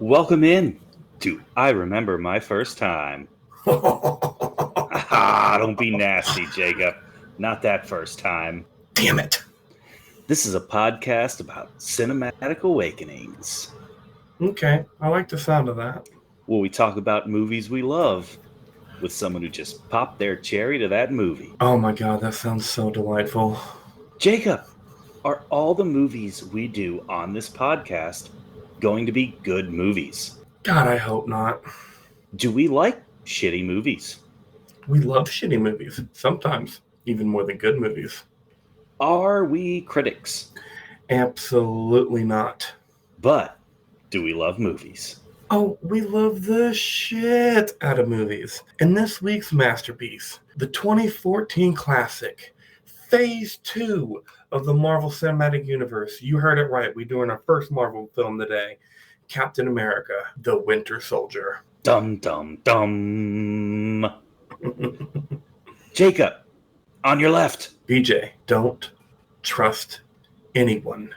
Welcome in to I Remember My First Time. Don't be nasty, Jacob. Not that first time. Damn it. This is a podcast about cinematic awakenings, Okay, I like the sound of that. where we talk about movies we love with someone who just popped their cherry to that movie. Oh my god, that sounds so delightful. Jacob, are all the movies we do on this podcast going to be good movies? God, I hope not. Do we like shitty movies? We love shitty movies, sometimes even more than good movies. Are we critics? Absolutely not. But do we love movies? Oh, we love the shit out of movies. In this week's masterpiece, the 2014 classic, Phase 2 of the Marvel Cinematic Universe. You heard it right. We're doing our first Marvel film today, Captain America, the Winter Soldier. Dum, dum, dum. Jacob, on your left. BJ, don't trust anyone.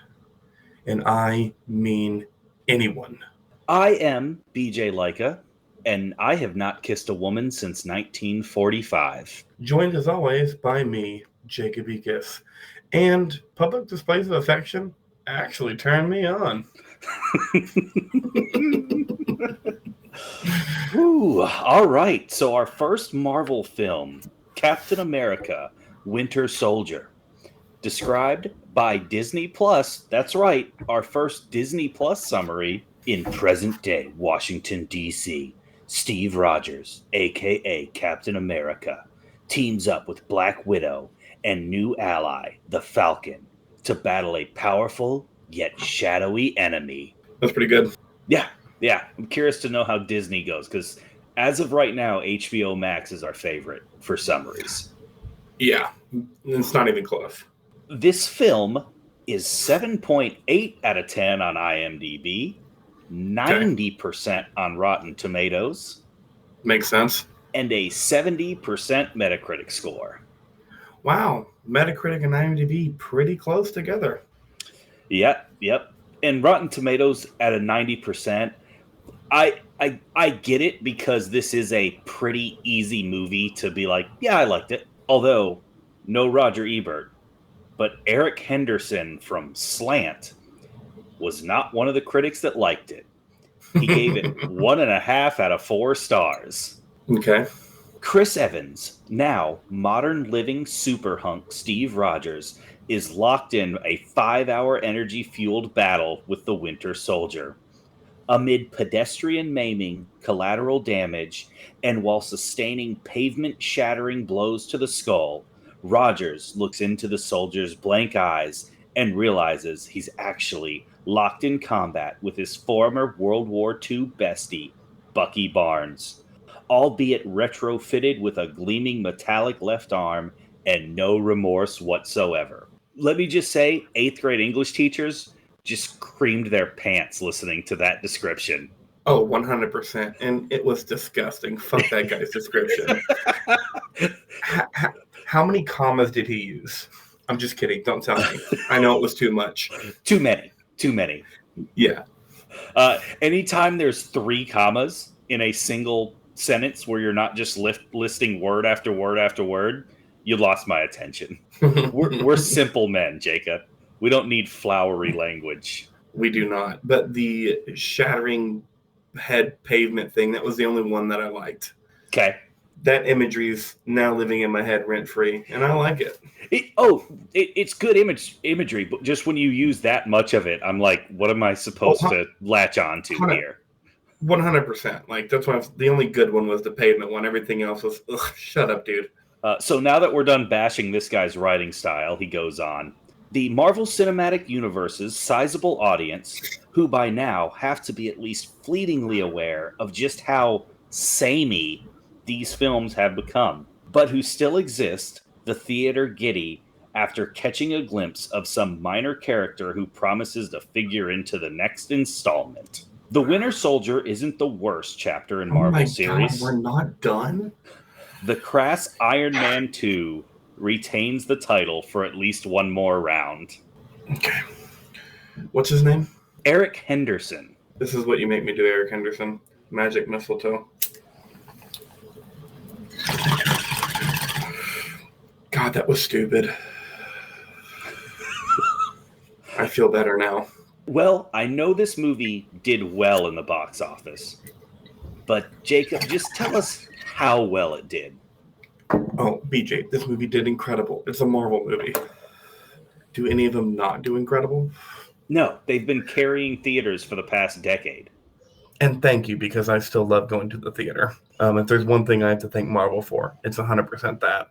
And I mean anyone. I am BJ Leica, and I have not kissed a woman since 1945. Joined as always by me, Jacob Ekus. And public displays of affection actually turned me on. Ooh, all right, so our first Marvel film, Captain America, Winter Soldier, described by Disney Plus. That's right, our first Disney Plus summary. In present-day Washington, D.C., Steve Rogers, a.k.a. Captain America, teams up with Black Widow and new ally, the Falcon, to battle a powerful yet shadowy enemy. That's pretty good. Yeah. I'm curious to know how Disney goes, because as of right now, HBO Max is our favorite for summaries. Yeah, it's not even close. This film is 7.8 out of 10 on IMDb, 90% on Rotten Tomatoes. Makes sense. And a 70% Metacritic score. Wow, Metacritic and IMDb pretty close together. Yep. And Rotten Tomatoes at a 90%. I get it, because this is a pretty easy movie to be like, yeah, I liked it. Although, no Roger Ebert, but Eric Henderson from Slant was not one of the critics that liked it. He gave it 1.5 out of 4 stars. Okay. Chris Evans, now modern living super hunk Steve Rogers, is locked in a 5-hour energy-fueled battle with the Winter Soldier. Amid pedestrian maiming, collateral damage, and while sustaining pavement-shattering blows to the skull, Rogers looks into the soldier's blank eyes and realizes he's actually locked in combat with his former World War II bestie, Bucky Barnes, albeit retrofitted with a gleaming metallic left arm and no remorse whatsoever. Let me just say, 8th grade English teachers just creamed their pants listening to that description. Oh, 100%. And it was disgusting. Fuck that guy's description. How many commas did he use? I'm just kidding. Don't tell me. I know it was too much. Too many. Yeah. Anytime there's 3 commas in a single sentence where you're not just listing word after word after word, you lost my attention. We're simple men, Jacob. We don't need flowery language. We do not. But the shattering head pavement thing, that was the only one that I liked. Okay. That imagery is now living in my head rent-free, and I like it. It's good imagery, but just when you use that much of it, I'm like, what am I supposed to latch on to here? 100%. Like, that's why the only good one was the pavement one. Everything else was, shut up, dude. So now that we're done bashing this guy's writing style, he goes on. The Marvel Cinematic Universe's sizable audience, who by now have to be at least fleetingly aware of just how samey these films have become, but who still exist, the theater giddy, after catching a glimpse of some minor character who promises to figure into the next installment. The Winter Soldier isn't the worst chapter in Marvel series. God, we're not done? The crass Iron Man 2 retains the title for at least one more round. Okay. What's his name? Eric Henderson. This is what you make me do, Eric Henderson. Magic mistletoe. God, that was stupid. I feel better now. Well, I know this movie did well in the box office, but Jacob, just tell us how well it did. Oh, BJ, this movie did incredible. It's a Marvel movie. Do any of them not do incredible? No, they've been carrying theaters for the past decade. And thank you, because I still love going to the theater. If there's one thing I have to thank Marvel for, it's 100% that.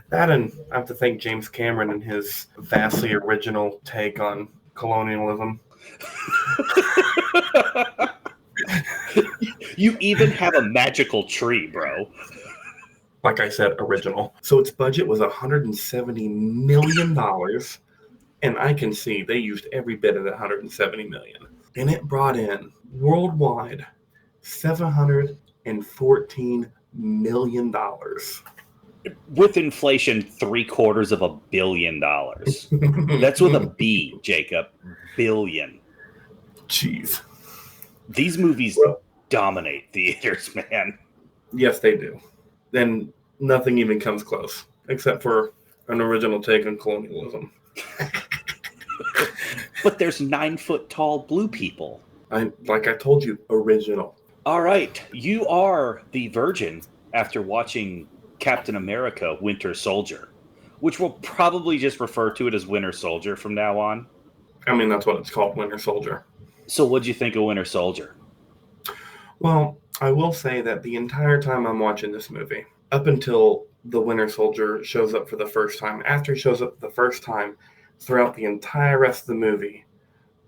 That, and I have to thank James Cameron and his vastly original take on colonialism. You even have a magical tree, bro. Like I said, original. So its budget was $170 million, and I can see they used every bit of that $170 million. And it brought in, worldwide, $714 million. With inflation, $750 million. That's with a B, Jacob. Billion. Jeez. These movies dominate theaters, man. Yes, they do. Then nothing even comes close, except for an original take on colonialism. But there's 9-foot-tall blue people. Like I told you, original. All right. You are the virgin after watching Captain America Winter Soldier, which we'll probably just refer to it as Winter Soldier from now on. I mean, that's what it's called, Winter Soldier. So what'd you think of Winter Soldier? Well, I will say that the entire time I'm watching this movie, up until the Winter Soldier shows up for the first time, after he shows up the first time, throughout the entire rest of the movie,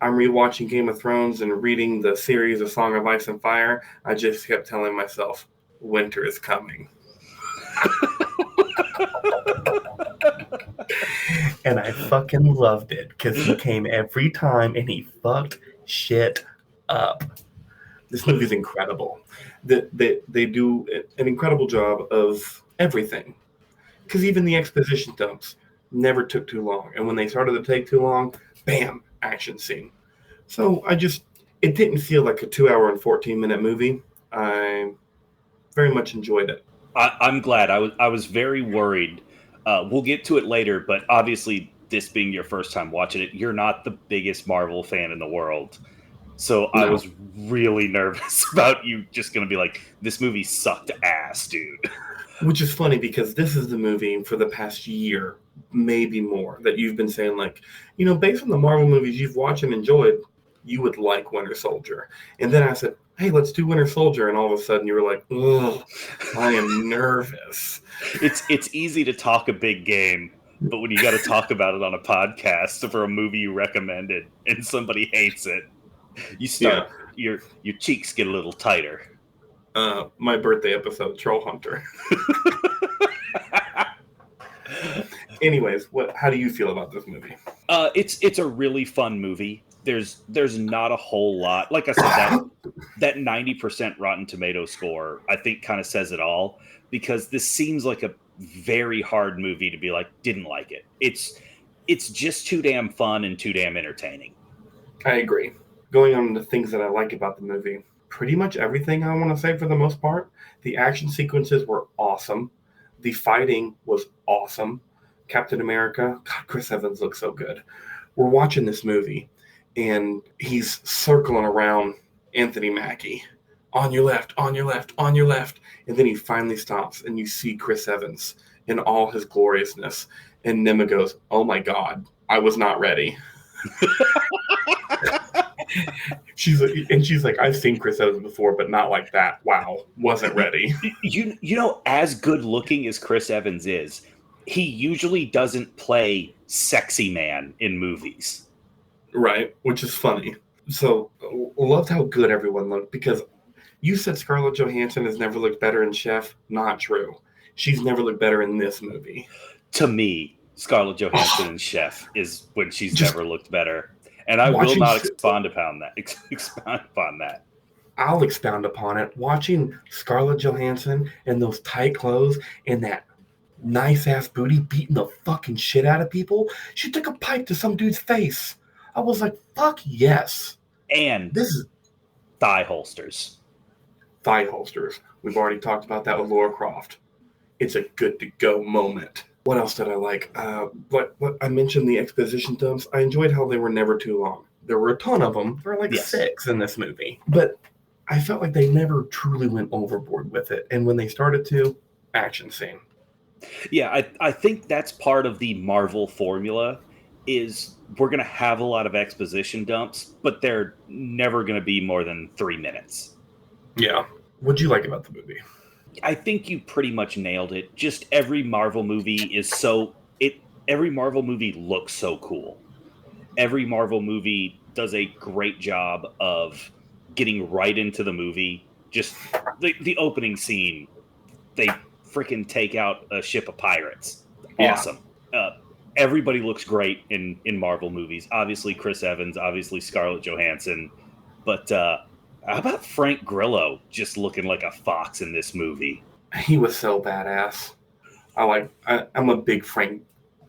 I'm rewatching Game of Thrones and reading the series of Song of Ice and Fire. I just kept telling myself, winter is coming. And I fucking loved it, because he came every time and he fucked shit up. This movie's incredible. They do an incredible job of everything. Because even the exposition dumps never took too long. And when they started to take too long, bam, action scene. So it didn't feel like a 2 hour and 14-minute movie. I very much enjoyed it. I'm glad. I was very worried. We'll get to it later, but obviously this being your first time watching it, you're not the biggest Marvel fan in the world. So no. I was really nervous about you just going to be like, this movie sucked ass, dude. Which is funny, because this is the movie for the past year, maybe more, that you've been saying, like, based on the Marvel movies you've watched and enjoyed, you would like Winter Soldier. And then I said, hey, let's do Winter Soldier. And all of a sudden you were like, ugh, I am nervous. It's easy to talk a big game, but when you got to talk about it on a podcast for a movie you recommended and somebody hates it, you start, your cheeks get a little tighter. My birthday episode, Troll Hunter. Anyways, how do you feel about this movie? It's a really fun movie. There's not a whole lot. Like I said, that 90% Rotten Tomato score, I think, kind of says it all, because this seems like a very hard movie to be like, didn't like it. It's just too damn fun and too damn entertaining. I agree. Going on to things that I like about the movie, pretty much everything I want to say for the most part. The action sequences were awesome. The fighting was awesome. Captain America, God, Chris Evans looks so good. We're watching this movie, and he's circling around Anthony Mackie. On your left, on your left, on your left. And then he finally stops, and you see Chris Evans in all his gloriousness. And Nema goes, oh my God, I was not ready. She's like, I've seen Chris Evans before, but not like that. Wow, wasn't ready. As good looking as Chris Evans is, he usually doesn't play sexy man in movies. Right, which is funny. So, loved how good everyone looked, because you said Scarlett Johansson has never looked better in Chef. Not true. She's never looked better in this movie. To me, Scarlett Johansson in Chef is when she's never looked better. And I will not expound upon that. I'll expound upon it. Watching Scarlett Johansson in those tight clothes and that nice-ass booty beating the fucking shit out of people. She took a pipe to some dude's face. I was like, fuck yes. And Thigh holsters. Thigh holsters. We've already talked about that with Laura Croft. It's a good to go moment. What else did I like? What I mentioned the exposition dumps. I enjoyed how they were never too long. There were a ton of them. There were like 6 in this movie. But I felt like they never truly went overboard with it. And when they started to, action scene. Yeah, I think that's part of the Marvel formula is we're going to have a lot of exposition dumps, but they're never going to be more than 3 minutes. Yeah. What'd you like about the movie? I think you pretty much nailed it. Just every Marvel movie every Marvel movie looks so cool. Every Marvel movie does a great job of getting right into the movie. Just the opening scene, they freaking take out a ship of pirates. Awesome. Yeah. Everybody looks great in Marvel movies. Obviously Chris Evans, obviously Scarlett Johansson, but how about Frank Grillo just looking like a fox in this movie? He was so badass. I'm a big Frank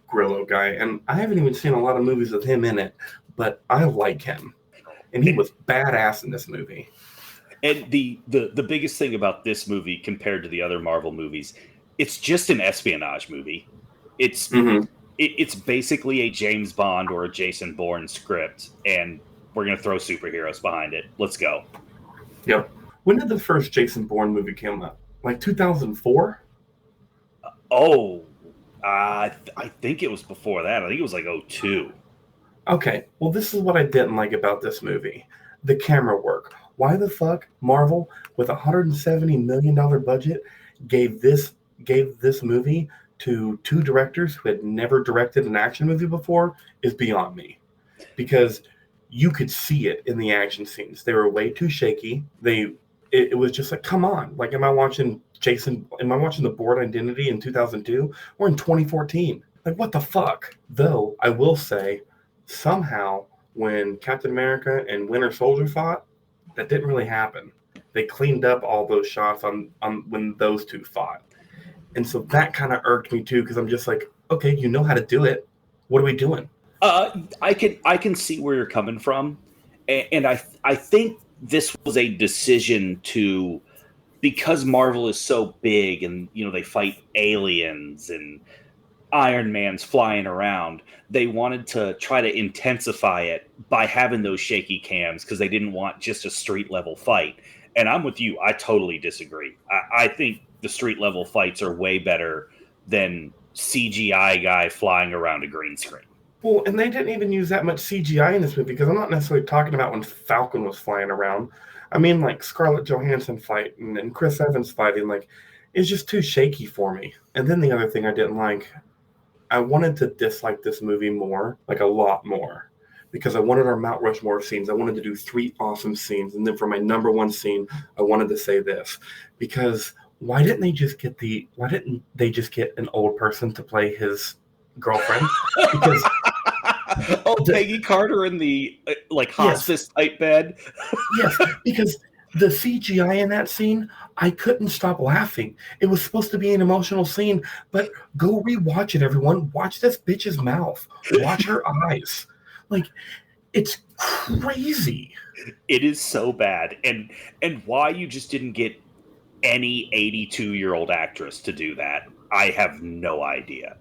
Grillo guy, and I haven't even seen a lot of movies with him in it, but I like him. And he was badass in this movie. And the biggest thing about this movie compared to the other Marvel movies, it's just an espionage movie. It's it's basically a James Bond or a Jason Bourne script, and we're going to throw superheroes behind it. Let's go. Yep. When did the first Jason Bourne movie come out? Like 2004? I think it was before that. I think it was like 2002. Okay, well, this is what I didn't like about this movie. The camera work. Why the fuck Marvel, with a $170 million budget, gave this movie to 2 directors who had never directed an action movie before is beyond me. Because you could see it in the action scenes. They were way too shaky. It was just like, come on. Like, am I watching The Bourne Identity in 2002? We're in 2014. Like, what the fuck? Though, I will say, somehow, when Captain America and Winter Soldier fought, that didn't really happen. They cleaned up all those shots on when those two fought. And so that kind of irked me too, because I'm just like, okay, you know how to do it. What are we doing? I can see where you're coming from, and I think this was a decision to, because Marvel is so big and they fight aliens and Iron Man's flying around. They wanted to try to intensify it by having those shaky cams because they didn't want just a street level fight. And I'm with you. I totally disagree. I think the street level fights are way better than CGI guy flying around a green screen. Well, and they didn't even use that much CGI in this movie, because I'm not necessarily talking about when Falcon was flying around. I mean, like Scarlett Johansson fight and Chris Evans fighting, like, it's just too shaky for me. And then the other thing I didn't like, I wanted to dislike this movie more, like a lot more, because I wanted our Mount Rushmore scenes. I wanted to do 3 awesome scenes. And then for my number 1 scene, I wanted to say this, because why didn't they just get an old person to play his girlfriend? Because Peggy Carter in the hospice type bed. Yes, because the CGI in that scene, I couldn't stop laughing. It was supposed to be an emotional scene, but go rewatch it, everyone. Watch this bitch's mouth. Watch her eyes. Like, it's crazy. It is so bad. And why you just didn't get any 82-year-old actress to do that, I have no idea.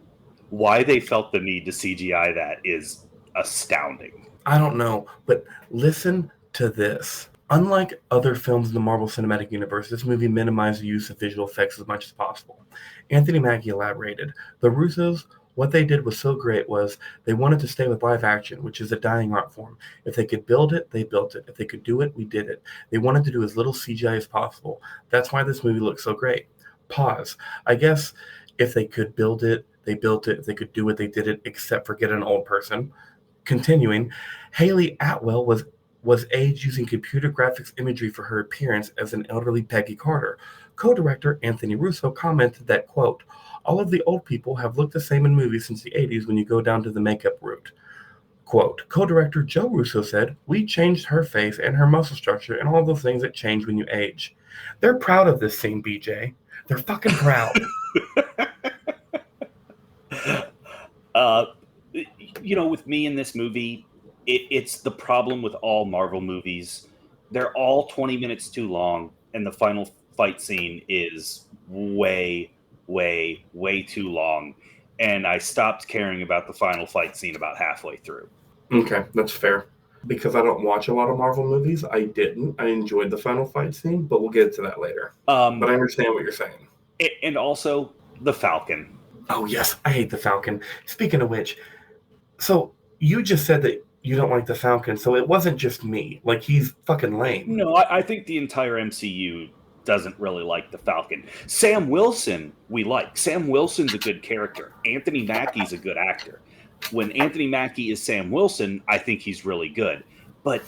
Why they felt the need to CGI that is astounding. I don't know, but listen to this. Unlike other films in the Marvel Cinematic Universe, this movie minimized the use of visual effects as much as possible. Anthony Mackie elaborated, the Russos, what they did was so great was they wanted to stay with live action, which is a dying art form. If they could build it, they built it. If they could do it, we did it. They wanted to do as little CGI as possible. That's why this movie looks so great. Pause. I guess if they could build it, they built it. If they could do it, they did it, except for get an old person. Continuing, Haley Atwell was aged using computer graphics imagery for her appearance as an elderly Peggy Carter. Co-director Anthony Russo commented that, quote, all of the old people have looked the same in movies since the 80s when you go down to the makeup route. Quote, co-director Joe Russo said, we changed her face and her muscle structure and all those things that change when you age. They're proud of this scene, BJ. They're fucking proud. With me in this movie, it's the problem with all Marvel movies. They're all 20 minutes too long, and the final fight scene is way, way too long. And I stopped caring about the final fight scene about halfway through. Okay, that's fair. Because I don't watch a lot of Marvel movies, I didn't. I enjoyed the final fight scene, but we'll get to that later. But I understand what you're saying. And also, the Falcon. Oh, yes, I hate the Falcon. Speaking of which, so you just said that you don't like the Falcon, so it wasn't just me. Like, he's fucking lame. No, I think the entire MCU doesn't really like the Falcon. Sam Wilson, we like. Sam Wilson's a good character. Anthony Mackie's a good actor. When Anthony Mackie is Sam Wilson, I think he's really good. But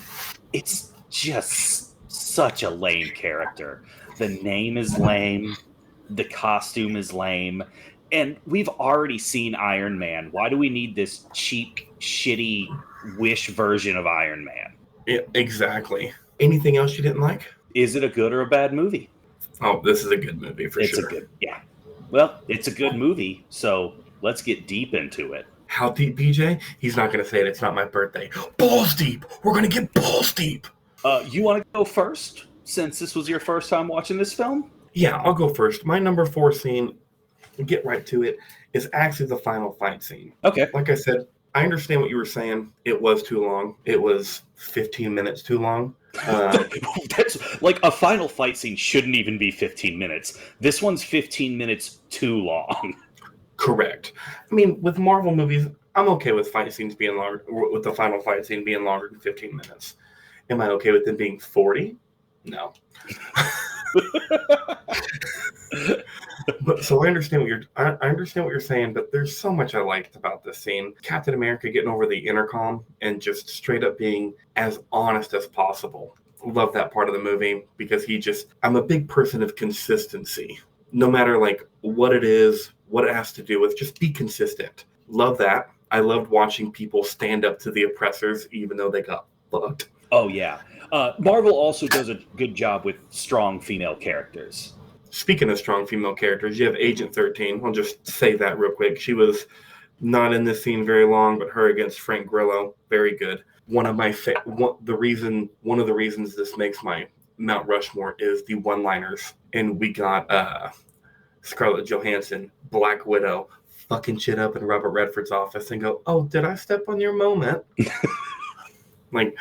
it's just such a lame character. The name is lame. The costume is lame. And we've already seen Iron Man. Why do we need this cheap, shitty Wish version of Iron Man? Yeah, exactly. Anything else you didn't like? Is it a good or a bad movie? Oh, this is a good movie for sure. Yeah. Well, it's a good movie, so let's get deep into it. How deep, BJ? He's not going to say it. It's not my birthday. Balls deep. We're going to get balls deep. You want to go first, since this was your first time watching this film? Yeah, I'll go first. My number 4 scene, get right to it, is actually the final fight scene. Okay. Like I said, I understand what you were saying. It was too long. It was 15 minutes too long. That's like a final fight scene shouldn't even be 15 minutes. This one's 15 minutes too long. Correct. I mean, with Marvel movies, I'm okay with fight scenes being longer, with the final fight scene being longer than 15 minutes. Am I okay with them being 40? No. But so I understand what you're saying, but there's so much I liked about this scene. Captain America getting over the intercom and just straight up being as honest as possible. Love that part of the movie because I'm a big person of consistency. No matter like what it is, what it has to do with, just be consistent. Love that. I loved watching people stand up to the oppressors even though they got fucked. Oh yeah. Marvel also does a good job with strong female characters. Speaking of strong female characters, you have Agent 13. I'll just say that real quick. She was not in this scene very long, but her against Frank Grillo, very good. One of the reasons this makes my Mount Rushmore is the one-liners. And we got Scarlett Johansson, Black Widow, fucking shit up in Robert Redford's office and go, "Oh, did I step on your moment?" Like,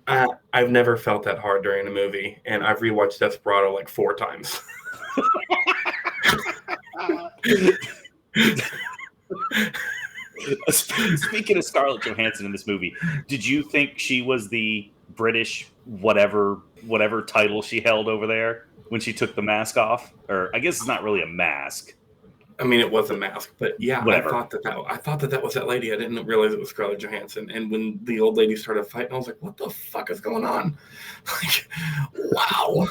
I've never felt that hard during a movie, and I've rewatched Desperado like 4 times. Speaking of Scarlett Johansson in this movie, did you think she was the British whatever title she held over there when she took the mask off? Or I guess it's not really a mask. I mean, it was a mask, but yeah, Whatever. I thought that was that lady. I didn't realize it was Scarlett Johansson. And when the old lady started fighting, I was like, "What the fuck is going on?" Like, wow.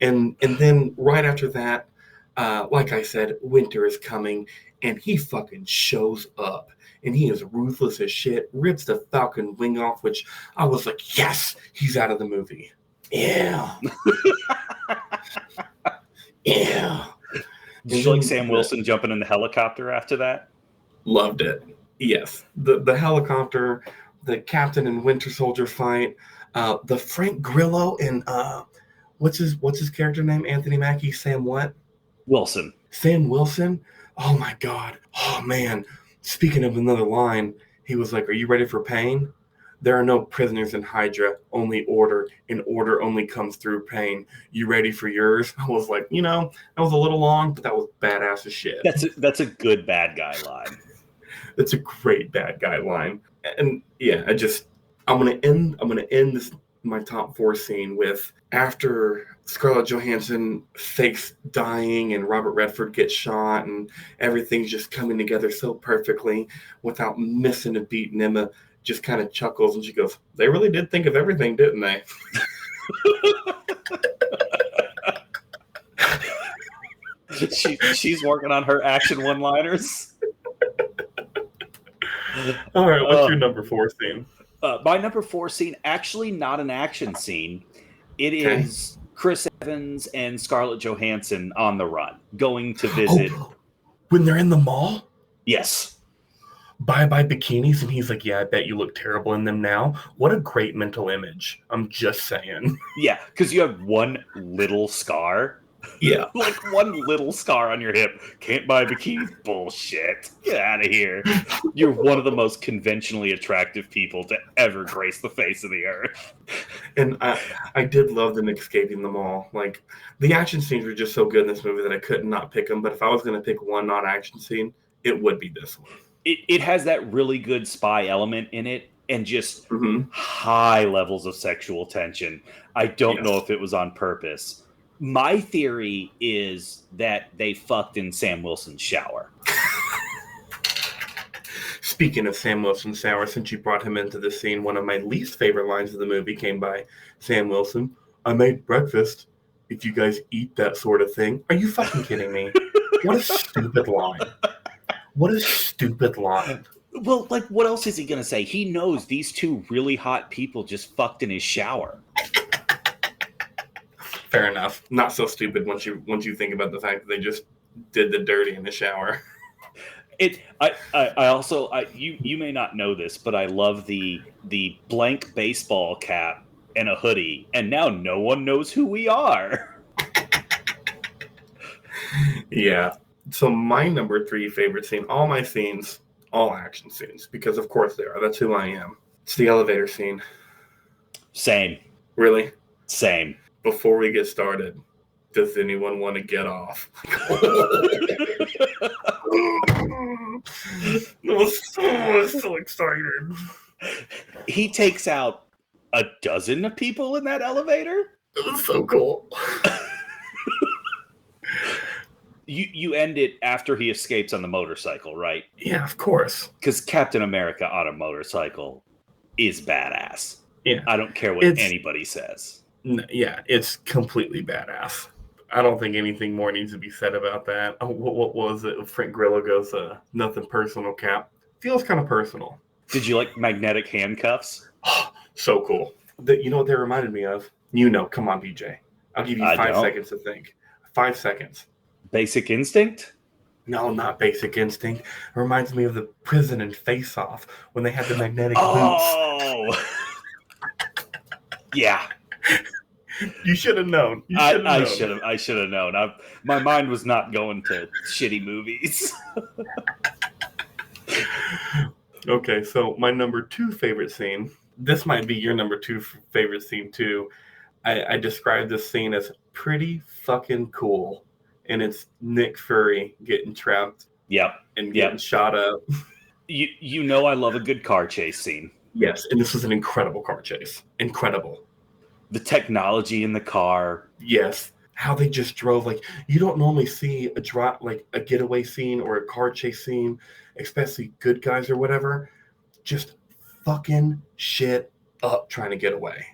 And then right after that, like I said, winter is coming, and he fucking shows up, and he is ruthless as shit. Rips the Falcon wing off, which I was like, "Yes, he's out of the movie." Yeah. Yeah. Did you like Sam Wilson jumping in the helicopter after that? Loved it. Yes. The helicopter, the Captain and Winter Soldier fight, the Frank Grillo and what's his character name? Anthony Mackie, Sam what? Wilson. Sam Wilson? Oh my God. Oh man. Speaking of another line, he was like, "Are you ready for pain? There are no prisoners in Hydra, only order, and order only comes through pain. You ready for yours?" I was like, that was a little long, but that was badass as shit. That's a good bad guy line. That's a great bad guy line. And yeah, I'm gonna end this my top 4 scene with after Scarlett Johansson fakes dying and Robert Redford gets shot and everything's just coming together so perfectly without missing a beat, and Emma just kind of chuckles and she goes, "They really did think of everything, didn't they?" She's working on her action one-liners. All right, what's your number 4 scene? My number 4 scene, actually not an action scene. It is Chris Evans and Scarlett Johansson on the run, going to visit. When they're in the mall? Yes. bye-bye bikinis, and he's like, yeah, I bet you look terrible in them now. What a great mental image. I'm just saying. Yeah, because you have one little scar. Yeah. Like one little scar on your hip. Can't buy bikinis. Bullshit. Get out of here. You're one of the most conventionally attractive people to ever grace the face of the earth. And I did love them escaping the mall. Like, the action scenes were just so good in this movie that I could not pick them. But if I was going to pick one non-action scene, it would be this one. It has that really good spy element in it and just high levels of sexual tension. I don't know if it was on purpose. My theory is that they fucked in Sam Wilson's shower. Speaking of Sam Wilson's shower, since you brought him into the scene, one of my least favorite lines of the movie came by Sam Wilson. I made breakfast. If you guys eat that sort of thing. Are you fucking kidding me? What a stupid line. What a stupid line. Well, like, what else is he going to say? He knows these two really hot people just fucked in his shower. Fair enough. Not so stupid once you think about the fact that they just did the dirty in the shower. You may not know this, but I love the blank baseball cap and a hoodie, and now no one knows who we are. Yeah. So my number 3 favorite scene, all my scenes, all action scenes, because of course they are. That's who I am. It's the elevator scene. Same. Really? Same. Before we get started, does anyone want to get off? I was so excited. He takes out a dozen people in that elevator? It was so cool. You end it after he escapes on the motorcycle, right? Yeah, of course. Because Captain America on a motorcycle is badass. Yeah. I don't care what anybody says. Yeah, it's completely badass. I don't think anything more needs to be said about that. Oh, what was it? Frank Grillo goes, nothing personal, Cap. Feels kind of personal. Did you like magnetic handcuffs? So cool. You know what they reminded me of? Come on, BJ. I'll give you 5 seconds to think. 5 seconds. Basic Instinct? No, not Basic Instinct. It reminds me of the prison in Face Off when they had the magnetic boots. Oh! Yeah. You should have known. I should have known. My mind was not going to shitty movies. Okay, so my number 2 favorite scene. This might be your number 2 favorite scene too. I described this scene as pretty fucking cool. And it's Nick Fury getting trapped. Yep. And getting shot up. You know I love a good car chase scene. Yes, and this was an incredible car chase. Incredible. The technology in the car. Yes. How they just drove. Like, you don't normally see a getaway scene or a car chase scene, especially good guys or whatever, just fucking shit up trying to get away.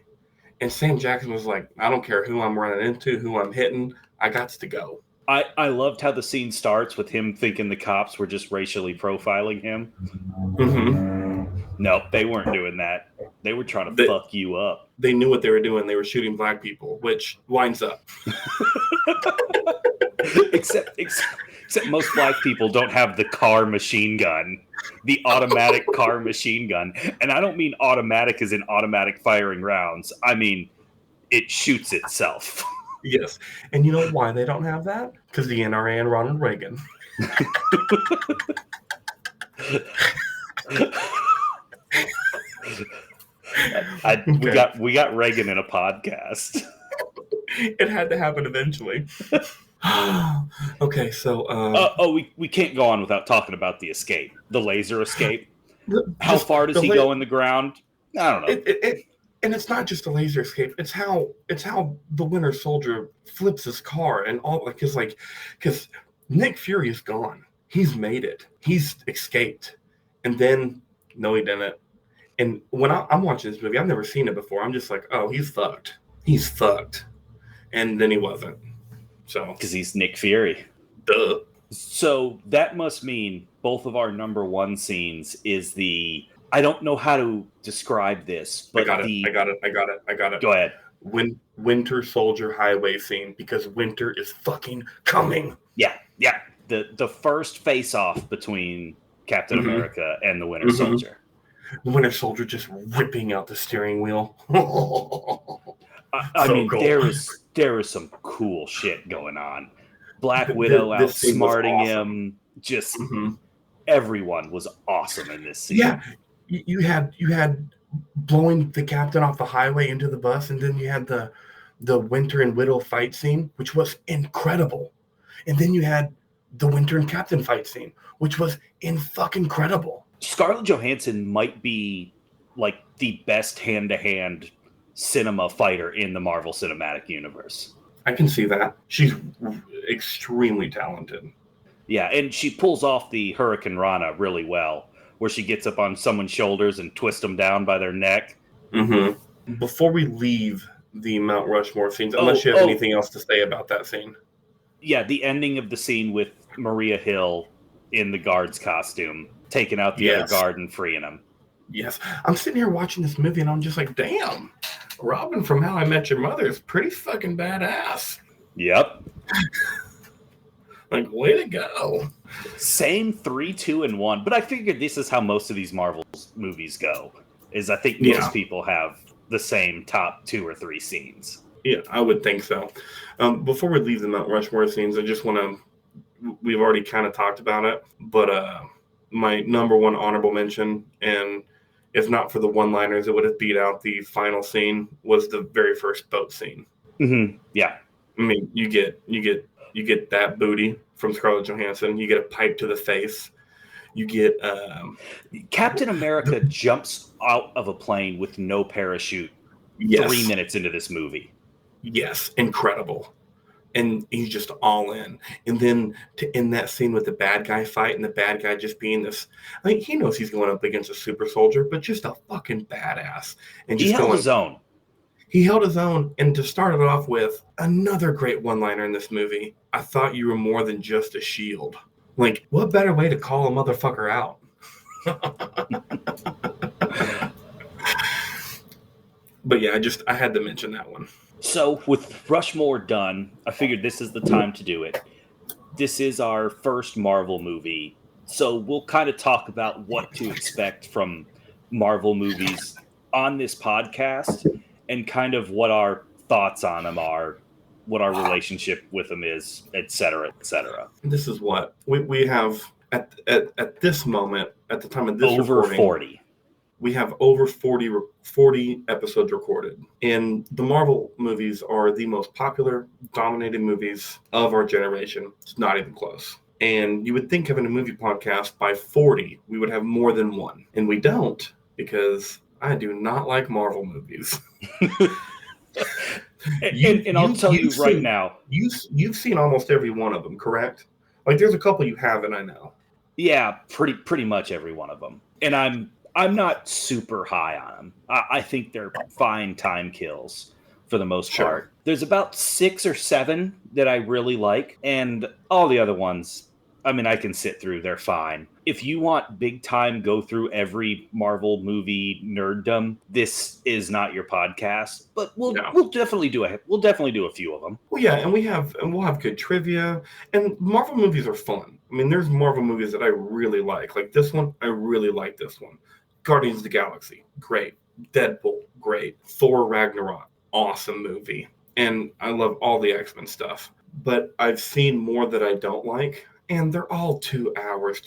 And Sam Jackson was like, I don't care who I'm running into, who I'm hitting, I got to go. I loved how the scene starts with him thinking the cops were just racially profiling him. Mm-hmm. No, they weren't doing that. They were trying to fuck you up. They knew what they were doing. They were shooting black people, which lines up. except most black people don't have the car machine gun, the automatic car machine gun. And I don't mean automatic as in automatic firing rounds. I mean, it shoots itself. Yes. And you know why they don't have that? Because the NRA and Ronald Reagan. We got Reagan in a podcast. It had to happen eventually. Okay, so we can't go on without talking about the escape, the laser escape. How far does he go in the ground? I don't know. And it's not just a laser escape. It's how the Winter Soldier flips his car and all, because Nick Fury is gone. He's made it. He's escaped. And then no, he didn't. And when I'm watching this movie, I've never seen it before. I'm just like, oh, he's fucked. He's fucked. And then he wasn't. So because he's Nick Fury. Duh. So that must mean both of our number 1 scenes is the. I don't know how to describe this, but I got it. Go ahead. Winter Soldier highway scene, because winter is fucking coming. Yeah. The first face-off between Captain America and the Winter Mm-hmm. Soldier. The Winter Soldier just ripping out the steering wheel. I So mean, cool. there is some cool shit going on. Black Widow This scene was outsmarting awesome. him. Just Mhm. everyone was awesome in this scene. Yeah, you had blowing the captain off the highway into the bus, and then you had the Winter and Widow fight scene, which was incredible, and then you had the Winter and Captain fight scene, which was fucking incredible. Scarlett Johansson might be like the best hand-to-hand cinema fighter in the Marvel Cinematic Universe. I can see that. She's extremely talented. Yeah, and she pulls off the Hurricane Rana really well, where she gets up on someone's shoulders and twists them down by their neck. Mm-hmm. Before we leave the Mount Rushmore scenes, unless you have anything else to say about that scene. Yeah, the ending of the scene with Maria Hill in the guard's costume, taking out the other guard and freeing him. Yes. I'm sitting here watching this movie and I'm just like, damn, Robin from How I Met Your Mother is pretty fucking badass. Yep. Like, way to go. Same 3, 2, and 1. But I figured this is how most of these Marvel movies go. Is I think most people have the same top 2 or 3 scenes. Yeah, I would think so. Before we leave the Mount Rushmore scenes, I just want to, we've already kind of talked about it, but my number one honorable mention, and if not for the one-liners, it would have beat out the final scene, was the very first boat scene. Mm-hmm. Yeah. I mean, you get that booty from Scarlett Johansson. You get a pipe to the face. You get Captain America jumps out of a plane with no parachute 3 minutes into this movie. Yes, incredible. And he's just all in. And then to end that scene with the bad guy fight and the bad guy just being this, I mean, he knows he's going up against a super soldier, but just a fucking badass. And just he held his own. He held his own. And to start it off with, another great one-liner in this movie, I thought you were more than just a shield. Like, what better way to call a motherfucker out? But yeah, I had to mention that one. So with Rushmore done, I figured this is the time to do it. This is our first Marvel movie. So we'll kind of talk about what to expect from Marvel movies on this podcast and kind of what our thoughts on them are, what our relationship with them is, et cetera, et cetera. This is what we have at this moment, at the time of this over recording, 40. We have over 40 episodes recorded. And the Marvel movies are the most popular, dominated movies of our generation. It's not even close. And you would think having a movie podcast by 40, we would have more than one. And we don't, because I do not like Marvel movies. And I'll tell you right now. You've seen almost every one of them, correct? Like, there's a couple you haven't, I know. Yeah, pretty much every one of them. And I'm not super high on them. I think they're fine time kills for the most part. There's about 6 or 7 that I really like, and all the other ones, I mean, I can sit through. They're fine. If you want big time, go through every Marvel movie nerddom, this is not your podcast. But we'll definitely do a few of them. Well, yeah, and we'll have good trivia. And Marvel movies are fun. I mean, there's Marvel movies that I really like. Like this one, I really like this one. Guardians of the Galaxy, great. Deadpool, great. Thor Ragnarok, awesome movie. And I love all the X-Men stuff. But I've seen more that I don't like. And they're all 2 hours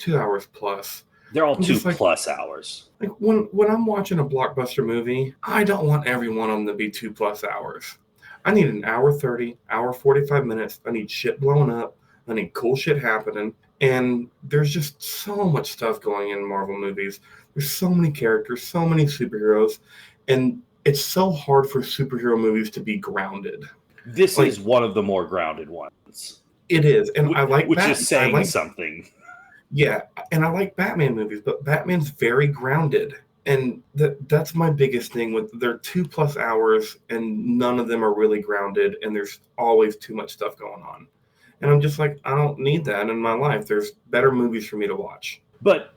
plus. They're all 2+ hours. Like when I'm watching a blockbuster movie, I don't want every one of them to be 2+ hours. I need an hour 30, hour 45 minutes. I need shit blowing up. I need cool shit happening. And there's just so much stuff going in Marvel movies. There's so many characters, so many superheroes. And it's so hard for superhero movies to be grounded. This is one of the more grounded ones. It is, and I like which is saying something. Yeah, and I like Batman movies, but Batman's very grounded, and that's my biggest thing. With they're 2+ hours, and none of them are really grounded, and there's always too much stuff going on, and I'm just like, I don't need that in my life. There's better movies for me to watch. But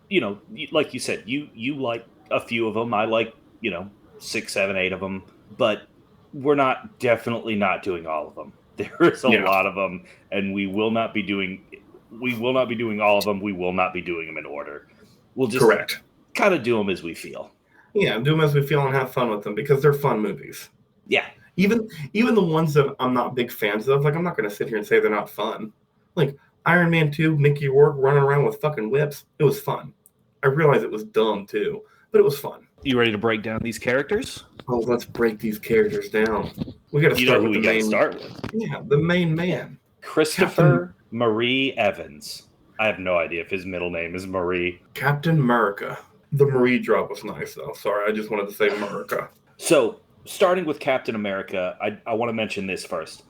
like you said, you like a few of them. I like 6, 7, 8 of them, but we're definitely not doing all of them. There is a lot of them, and we will not be doing all of them. We will not be doing them in order. We'll just Correct. kind of do them as we feel. Yeah, do them as we feel and have fun with them because they're fun movies. Yeah. Even the ones that I'm not big fans of, like I'm not going to sit here and say they're not fun. Like Iron Man 2, Mickey Rourke running around with fucking whips, it was fun. I realize it was dumb too, but it was fun. You ready to break down these characters? Oh, let's break these characters down. We got to You start know who with we the got to main. start with. Yeah, the main man. Christopher Marie Evans. I have no idea if his middle name is Marie. Captain America. The Marie drop was nice, though. Sorry, I just wanted to say America. So, starting with Captain America, I want to mention this first.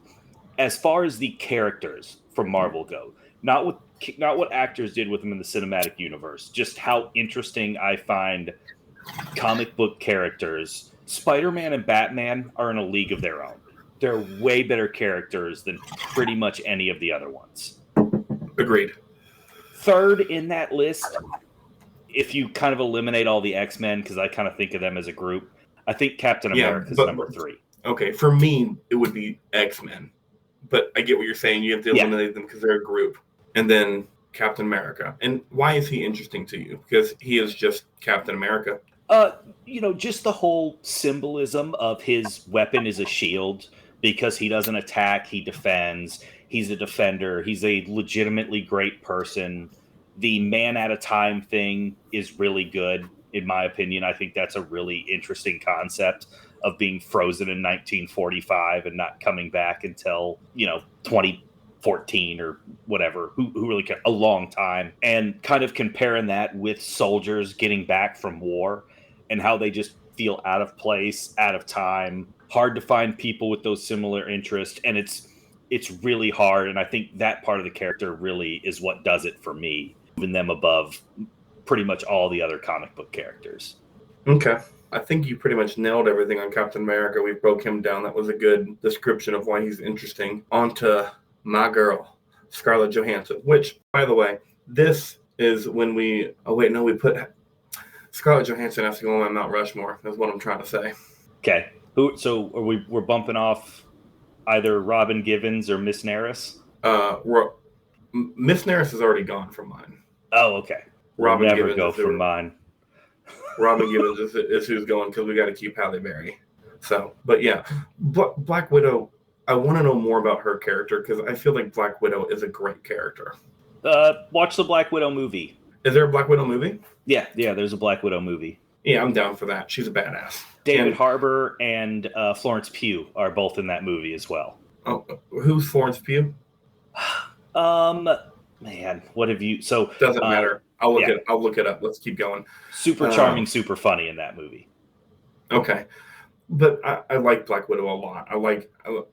As far as the characters from Marvel go, not what actors did with them in the cinematic universe, just how interesting I find comic book characters. Spider-Man and Batman are in a league of their own. They're way better characters than pretty much any of the other ones. Agreed. Third in that list, if you kind of eliminate all the X-Men, because I kind of think of them as a group, I think Captain America is number 3. Okay, for me, it would be X-Men. But I get what you're saying. You have to eliminate them because they're a group. And then Captain America. And why is he interesting to you? Because he is just Captain America. Just the whole symbolism of his weapon is a shield because he doesn't attack, he defends. He's a defender. He's a legitimately great person. The man at a time thing is really good, in my opinion. I think that's a really interesting concept of being frozen in 1945 and not coming back until, 2014 or whatever, who really cares, a long time. And kind of comparing that with soldiers getting back from war and how they just feel out of place, out of time, hard to find people with those similar interests. And it's really hard. And I think that part of the character really is what does it for me, moving them above pretty much all the other comic book characters. Okay. I think you pretty much nailed everything on Captain America. We broke him down. That was a good description of why he's interesting. On to my girl, Scarlett Johansson, which, by the way, this is when we put Scarlett Johansson has to go on my Mount Rushmore. That's what I'm trying to say. Okay. So we're bumping off either Robin Givens or Miss Nerys? Miss Nerys is already gone from mine. Oh, okay. Robin never Givens go from mine. Robin Givens is who's going because we got to keep Halle Berry. So, but yeah, Black Widow, I want to know more about her character because I feel like Black Widow is a great character. Watch the Black Widow movie. Is there a Black Widow movie? Yeah, there's a Black Widow movie. Yeah, I'm down for that. She's a badass. David Harbour and Florence Pugh are both in that movie as well. Oh, who's Florence Pugh? Man, what have you? So doesn't matter. I'll look it up. Let's keep going. Super charming, super funny in that movie. Okay, but I like Black Widow a lot.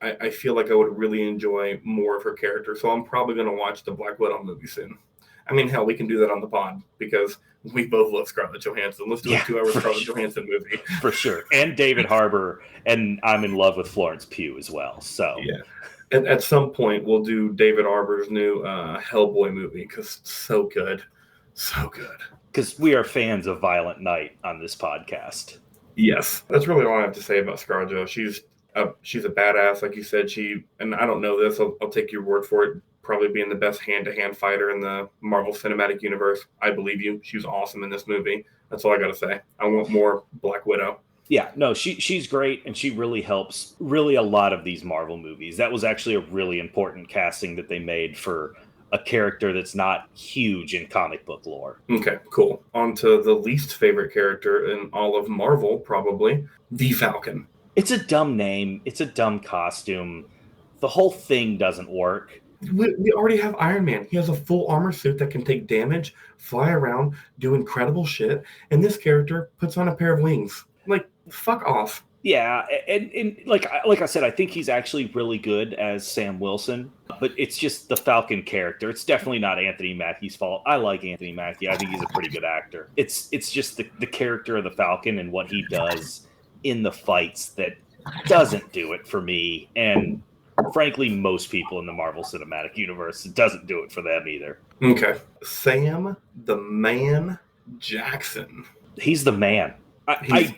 I feel like I would really enjoy more of her character. So I'm probably going to watch the Black Widow movie soon. I mean, hell, we can do that on the pod because we both love Scarlett Johansson. Let's do a 2-hour Scarlett Johansson movie. For sure. And David Harbour, and I'm in love with Florence Pugh as well. So yeah. At some point, we'll do David Harbour's new Hellboy movie because it's so good. So good. Because we are fans of Violent Night on this podcast. Yes. That's really all I have to say about Scarjo. She's a badass, like you said. And I don't know this, I'll take your word for it, probably being the best hand-to-hand fighter in the Marvel Cinematic Universe. I believe you. She was awesome in this movie. That's all I got to say. I want more Black Widow. Yeah, no, she's great, and she really helps really a lot of these Marvel movies. That was actually a really important casting that they made for a character that's not huge in comic book lore. Okay, cool. On to the least favorite character in all of Marvel, probably, the Falcon. It's a dumb name. It's a dumb costume. The whole thing doesn't work. We already have Iron Man. He has a full armor suit that can take damage, fly around, do incredible shit, and this character puts on a pair of wings. Like, fuck off. Yeah, and like I said, I think he's actually really good as Sam Wilson, but it's just the Falcon character. It's definitely not Anthony Mackie's fault. I like Anthony Mackie. I think he's a pretty good actor. It's just the character of the Falcon and what he does in the fights that doesn't do it for me. And frankly, most people in the Marvel Cinematic Universe, it doesn't do it for them either. Okay. Sam the Man Jackson. He's the man.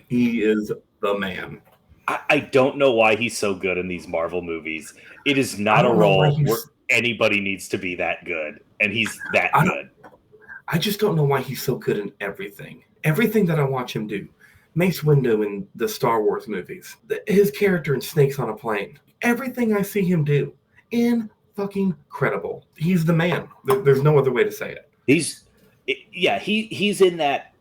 He is the man. I don't know why he's so good in these Marvel movies. It is not a role where anybody needs to be that good, and he's that good. I just don't know why he's so good in everything. Everything that I watch him do. Mace Windu in the Star Wars movies. His character in Snakes on a Plane. Everything I see him do. Fucking credible. He's the man. There's no other way to say it. He's in that,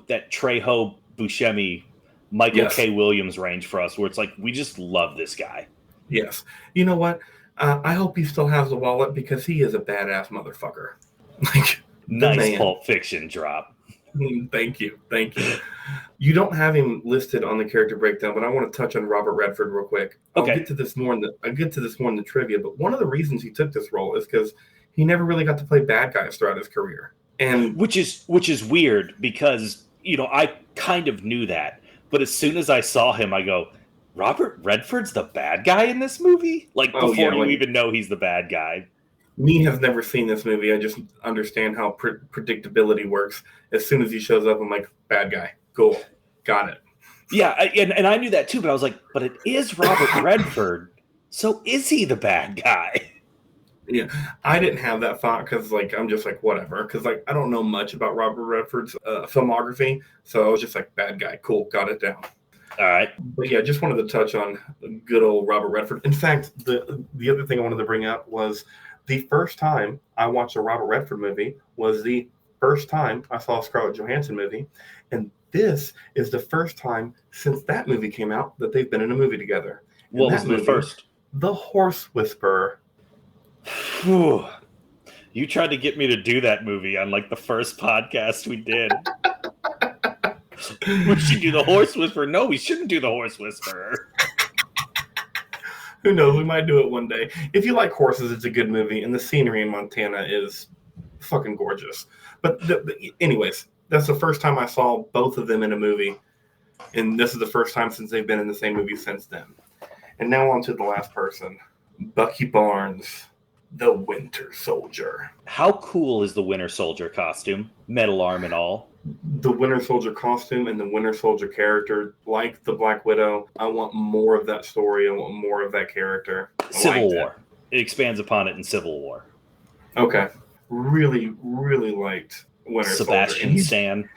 that Trejo Buscemi, Michael K. Williams range for us, where it's like, we just love this guy. Yes. You know what? I hope he still has the wallet, because he is a badass motherfucker. Like, nice Pulp Fiction drop. Thank you. You don't have him listed on the character breakdown, but I want to touch on Robert Redford real quick. Okay. I'll get to this more in the trivia, but one of the reasons he took this role is because he never really got to play bad guys throughout his career. And which is weird, because, I kind of knew that, but as soon as I saw him, I go, Robert Redford's the bad guy in this movie? Before you even know he's the bad guy. Me has never seen this movie. I just understand how predictability works. As soon as he shows up, I'm like, bad guy. Cool. Got it. Yeah, and I knew that too, but I was like, but it is Robert Redford, so is he the bad guy? Yeah, I didn't have that thought, because I'm just like, whatever, because I don't know much about Robert Redford's filmography, so I was just like, bad guy. Cool. Got it down. All right. But yeah, just wanted to touch on good old Robert Redford. In fact, the other thing I wanted to bring up was the first time I watched a Robert Redford movie was the first time I saw a Scarlett Johansson movie. And this is the first time since that movie came out that they've been in a movie together. And what was the first? The Horse Whisperer. You tried to get me to do that movie on the first podcast we did. We should do The Horse Whisperer. No, we shouldn't do The Horse Whisperer. Who knows? We might do it one day. If you like horses, it's a good movie, and the scenery in Montana is fucking gorgeous. But anyways, that's the first time I saw both of them in a movie, and this is the first time since they've been in the same movie since then. And now on to the last person, Bucky Barnes, the Winter Soldier. How cool is the Winter Soldier costume? Metal arm and all. The Winter Soldier costume and the Winter Soldier character, like the Black Widow, I want more of that story. I want more of that character. Civil War. It expands upon it in Civil War. Okay. Really, really liked Winter Sebastian Soldier. Stan.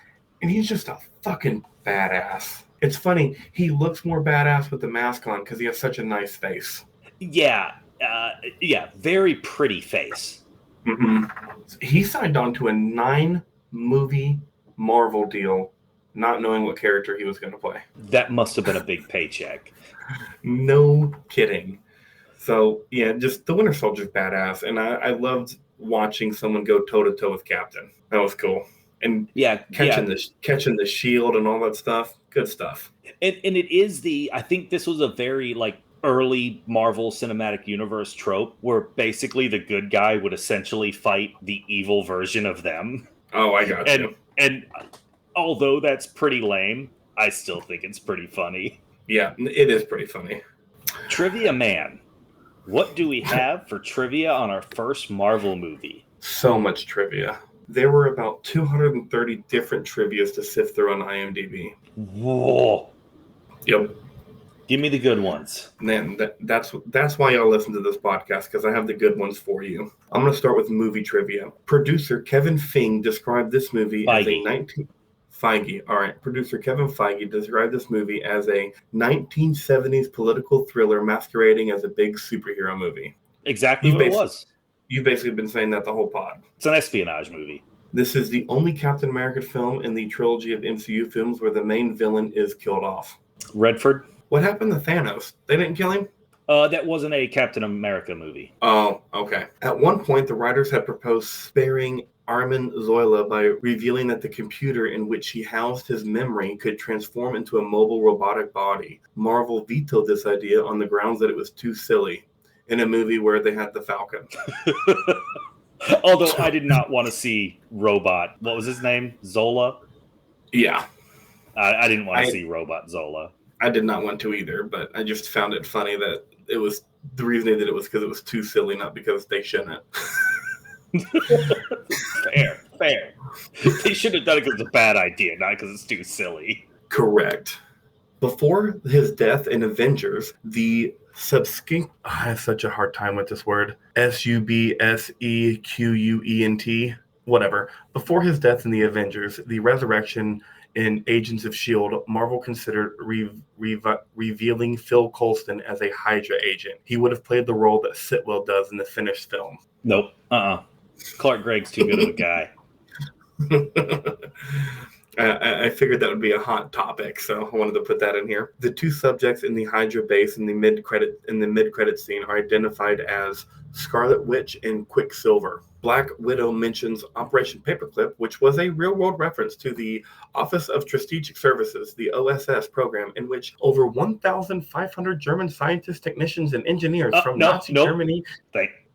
And he's just a fucking badass. It's funny. He looks more badass with the mask on because he has such a nice face. Yeah. Very pretty face. Mm-hmm. He signed on to a 9-movie Marvel deal, not knowing what character he was going to play. That must have been a big paycheck. No kidding. So, yeah, just the Winter Soldier's badass. And I loved watching someone go toe-to-toe with Captain. That was cool. And catching the shield and all that stuff. Good stuff. And it is I think this was a very, early Marvel Cinematic Universe trope where basically the good guy would essentially fight the evil version of them. Oh, I got you. And although that's pretty lame, I still think it's pretty funny. Yeah, it is pretty funny. Trivia Man. What do we have for trivia on our first Marvel movie? So much trivia. There were about 230 different trivias to sift through on IMDb. Whoa. Yep. Give me the good ones. Man, that's why y'all listen to this podcast, because I have the good ones for you. I'm going to start with movie trivia. Producer Kevin Feige described this movie as a Feige. All right. Producer Kevin Feige described this movie as a 1970s political thriller masquerading as a big superhero movie. Exactly what it was. You've basically been saying that the whole pod. It's an espionage movie. This is the only Captain America film in the trilogy of MCU films where the main villain is killed off. Redford. What happened to Thanos? They didn't kill him? That wasn't a Captain America movie. Oh, okay. At one point, the writers had proposed sparing Armin Zola by revealing that the computer in which he housed his memory could transform into a mobile robotic body. Marvel vetoed this idea on the grounds that it was too silly in a movie where they had the Falcon. Although I did not want to see Robot. What was his name? Zola? Yeah. I didn't want to see Robot Zola. I did not want to either, but I just found it funny that it was the reason they did it was because it was too silly, not because they shouldn't. Fair. They should have done it because it's a bad idea, not because it's too silly. Correct. Before his death in Avengers, the subsequent... I have such a hard time with this word. Subsequent whatever. Before his death in the Avengers, the resurrection in Agents of S.H.I.E.L.D., Marvel considered revealing Phil Coulson as a Hydra agent. He would have played the role that Sitwell does in the finished film. Nope. Clark Gregg's too good of a guy. I figured that would be a hot topic, so I wanted to put that in here. The two subjects in the Hydra base in the mid-credit scene are identified as Scarlet Witch and Quicksilver. Black Widow mentions Operation Paperclip, which was a real-world reference to the Office of Strategic Services, the OSS program, in which over 1,500 German scientists, technicians, and engineers from Nazi Germany...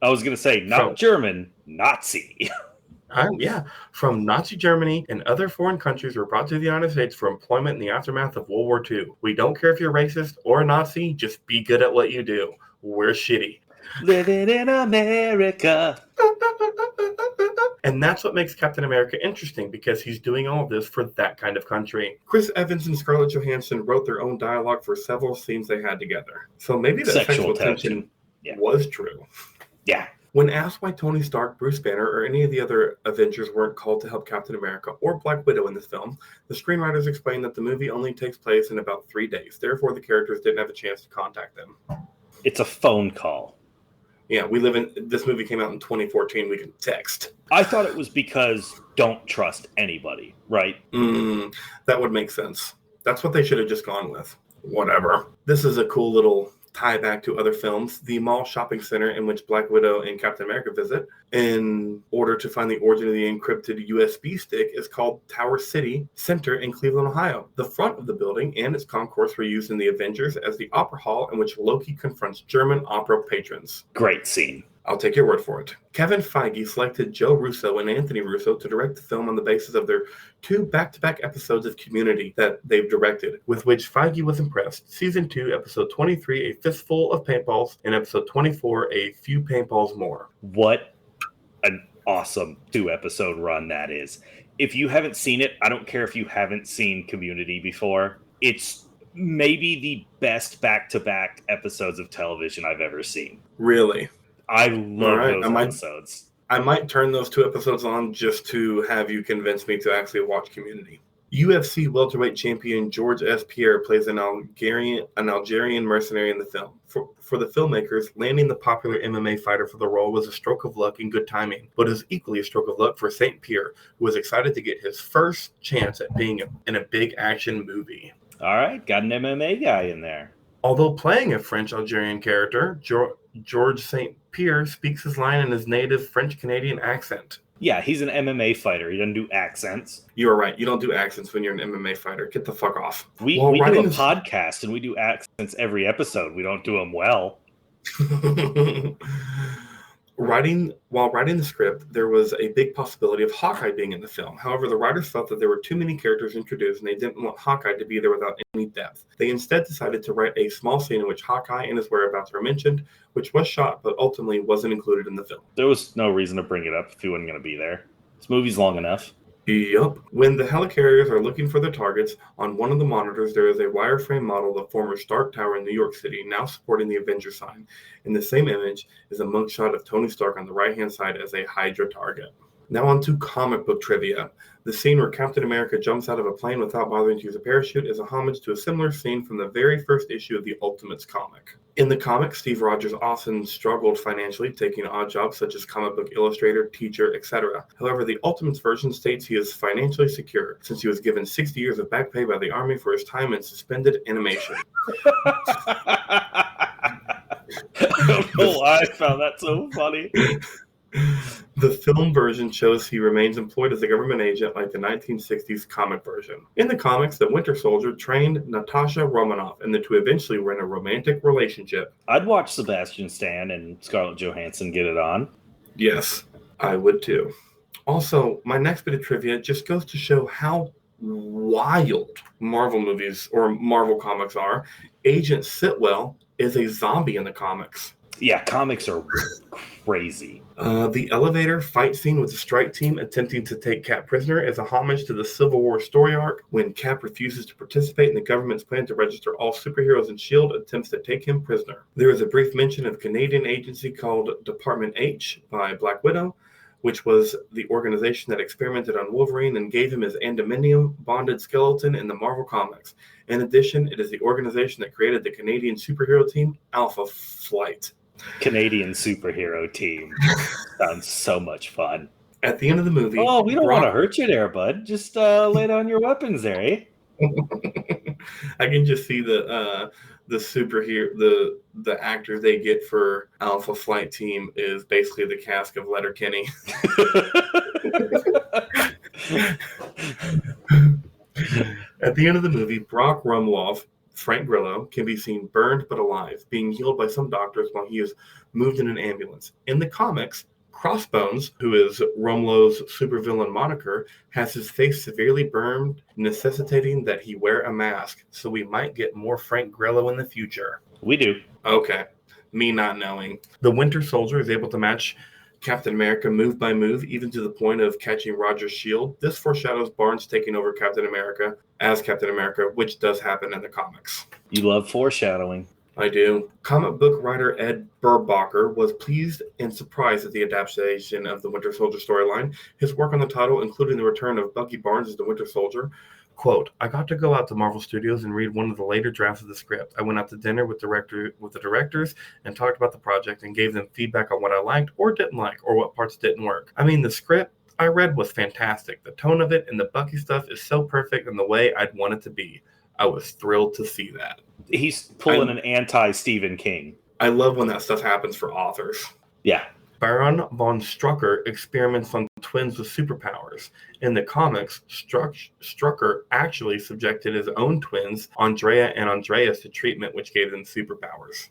I was going to say, German, Nazi. From Nazi Germany and other foreign countries were brought to the United States for employment in the aftermath of World War II. We don't care if you're racist or a Nazi, just be good at what you do. We're shitty. Living in America. And that's what makes Captain America interesting, because he's doing all of this for that kind of country. Chris Evans and Scarlett Johansson wrote their own dialogue for several scenes they had together. So maybe that sexual tension was true. Yeah. When asked why Tony Stark, Bruce Banner, or any of the other Avengers weren't called to help Captain America or Black Widow in this film, the screenwriters explained that the movie only takes place in about 3 days. Therefore, the characters didn't have a chance to contact them. It's a phone call. Yeah, this movie came out in 2014. We can text. I thought it was because don't trust anybody, right? That would make sense. That's what they should have just gone with. Whatever. This is a cool little tie back to other films. The mall shopping center in which Black Widow and Captain America visit in order to find the origin of the encrypted USB stick is called Tower City Center in Cleveland, Ohio. The front of the building and its concourse were used in the Avengers as the opera hall in which Loki confronts German opera patrons. Great scene. I'll take your word for it. Kevin Feige selected Joe Russo and Anthony Russo to direct the film on the basis of their 2 back-to-back episodes of Community that they've directed, with which Feige was impressed. Season 2, Episode 23, A Fistful of Paintballs, and Episode 24, A Few Paintballs More. What an awesome 2-episode run that is. If you haven't seen it, I don't care if you haven't seen Community before. It's maybe the best back-to-back episodes of television I've ever seen. Really? I love those episodes. I might turn those 2 episodes on just to have you convince me to actually watch Community. UFC welterweight champion George S. Pierre plays an Algerian mercenary in the film. For the filmmakers, landing the popular MMA fighter for the role was a stroke of luck and good timing, but it was equally a stroke of luck for St. Pierre, who was excited to get his first chance at being in a big action movie. All right, got an MMA guy in there. Although playing a French-Algerian character, George St. Pierre speaks his line in his native French-Canadian accent. Yeah, he's an MMA fighter. He doesn't do accents. You are right. You don't do accents when you're an MMA fighter. Get the fuck off. We do a podcast, and we do accents every episode. We don't do them well. While writing the script, there was a big possibility of Hawkeye being in the film. However, the writers felt that there were too many characters introduced, and they didn't want Hawkeye to be there without any depth. They instead decided to write a small scene in which Hawkeye and his whereabouts are mentioned, which was shot but ultimately wasn't included in the film. There was no reason to bring it up if he wasn't going to be there. This movie's long enough. Yup. When the helicarriers are looking for their targets, on one of the monitors there is a wireframe model of the former Stark Tower in New York City, now sporting the Avenger sign. In the same image is a mugshot of Tony Stark on the right-hand side as a Hydra target. Now on to comic book trivia. The scene where Captain America jumps out of a plane without bothering to use a parachute is a homage to a similar scene from the very first issue of the Ultimates comic. In the comic, Steve Rogers often struggled financially, taking odd jobs such as comic book illustrator, teacher, etc. However, the Ultimates version states he is financially secure, since he was given 60 years of back pay by the Army for his time in suspended animation. I don't know why I found that so funny. The film version shows he remains employed as a government agent like the 1960s comic version. In the comics, the Winter Soldier trained Natasha Romanoff, and the two eventually were in a romantic relationship. I'd watch Sebastian Stan and Scarlett Johansson get it on. Yes, I would too. Also, my next bit of trivia just goes to show how wild Marvel movies or Marvel comics are. Agent Sitwell is a zombie in the comics. Yeah, comics are crazy. The elevator fight scene with the strike team attempting to take Cap prisoner is a homage to the Civil War story arc when Cap refuses to participate in the government's plan to register all superheroes, and S.H.I.E.L.D. attempts to take him prisoner. There is a brief mention of a Canadian agency called Department H by Black Widow, which was the organization that experimented on Wolverine and gave him his adamantium-bonded skeleton in the Marvel Comics. In addition, it is the organization that created the Canadian superhero team, Alpha Flight. Canadian superhero team. Sounds so much fun. At the end of the movie... Oh, we don't want to hurt you there, bud. Just lay down your weapons there, eh? I can just see the superhero, the actor they get for Alpha Flight Team is basically the cask of Letterkenny. At the end of the movie, Brock Rumloff, Frank Grillo, can be seen burned but alive, being healed by some doctors while he is moved in an ambulance. In the comics, Crossbones, who is Rumlow's supervillain moniker, has his face severely burned, necessitating that he wear a mask. So we might get more Frank Grillo in the future. We do. Okay. Me not knowing. The Winter Soldier is able to match Captain America move by move, even to the point of catching Roger's shield. This foreshadows Barnes taking over Captain America as Captain America, which does happen in the comics. You love foreshadowing. I do. Comic book writer Ed Brubaker was pleased and surprised at the adaptation of the Winter Soldier storyline. His work on the title, including the return of Bucky Barnes as the Winter Soldier. Quote, I got to go out to Marvel Studios and read one of the later drafts of the script. I went out to dinner with the directors and talked about the project and gave them feedback on what I liked or didn't like or what parts didn't work. I mean, the script I read was fantastic. The tone of it and the Bucky stuff is so perfect in the way I'd want it to be. I was thrilled to see that. He's pulling an anti-Stephen King. I love when that stuff happens for authors. Yeah. Baron von Strucker experiments on twins with superpowers. In the comics, Strucker actually subjected his own twins, Andrea and Andreas, to treatment, which gave them superpowers.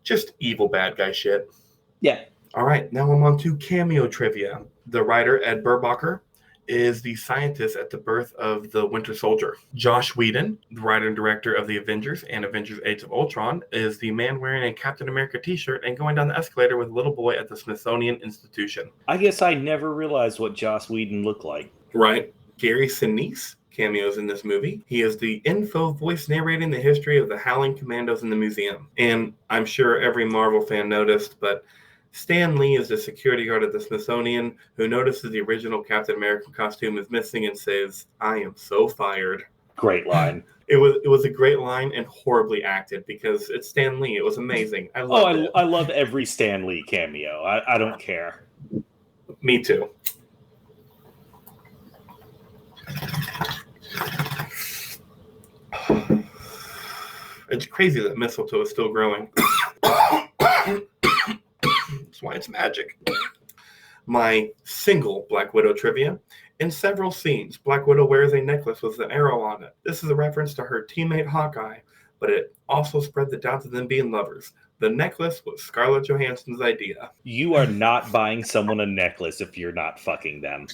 Just evil bad guy shit. Yeah. All right, now I'm on to cameo trivia. The writer, Ed Brubaker, is the scientist at the birth of the Winter Soldier. Josh Whedon, the writer and director of The Avengers and Avengers Age of Ultron, is the man wearing a Captain America t-shirt and going down the escalator with a little boy at the Smithsonian Institution. I guess I never realized what Josh Whedon looked like. Right. Gary Sinise cameos in this movie. He is the info voice narrating the history of the Howling Commandos in the museum. And I'm sure every Marvel fan noticed, but Stan Lee is the security guard at the Smithsonian who notices the original Captain America costume is missing and says, I am so fired. Great line. It was a great line and horribly acted because it's Stan Lee. It was amazing. I love every Stan Lee cameo. I don't care. Me too. It's crazy that mistletoe is still growing. That's why it's magic. My single Black Widow trivia. In several scenes, Black Widow wears a necklace with an arrow on it. This is a reference to her teammate Hawkeye, but it also spread the doubt of them being lovers. The necklace was Scarlett Johansson's idea. You are not buying someone a necklace if you're not fucking them.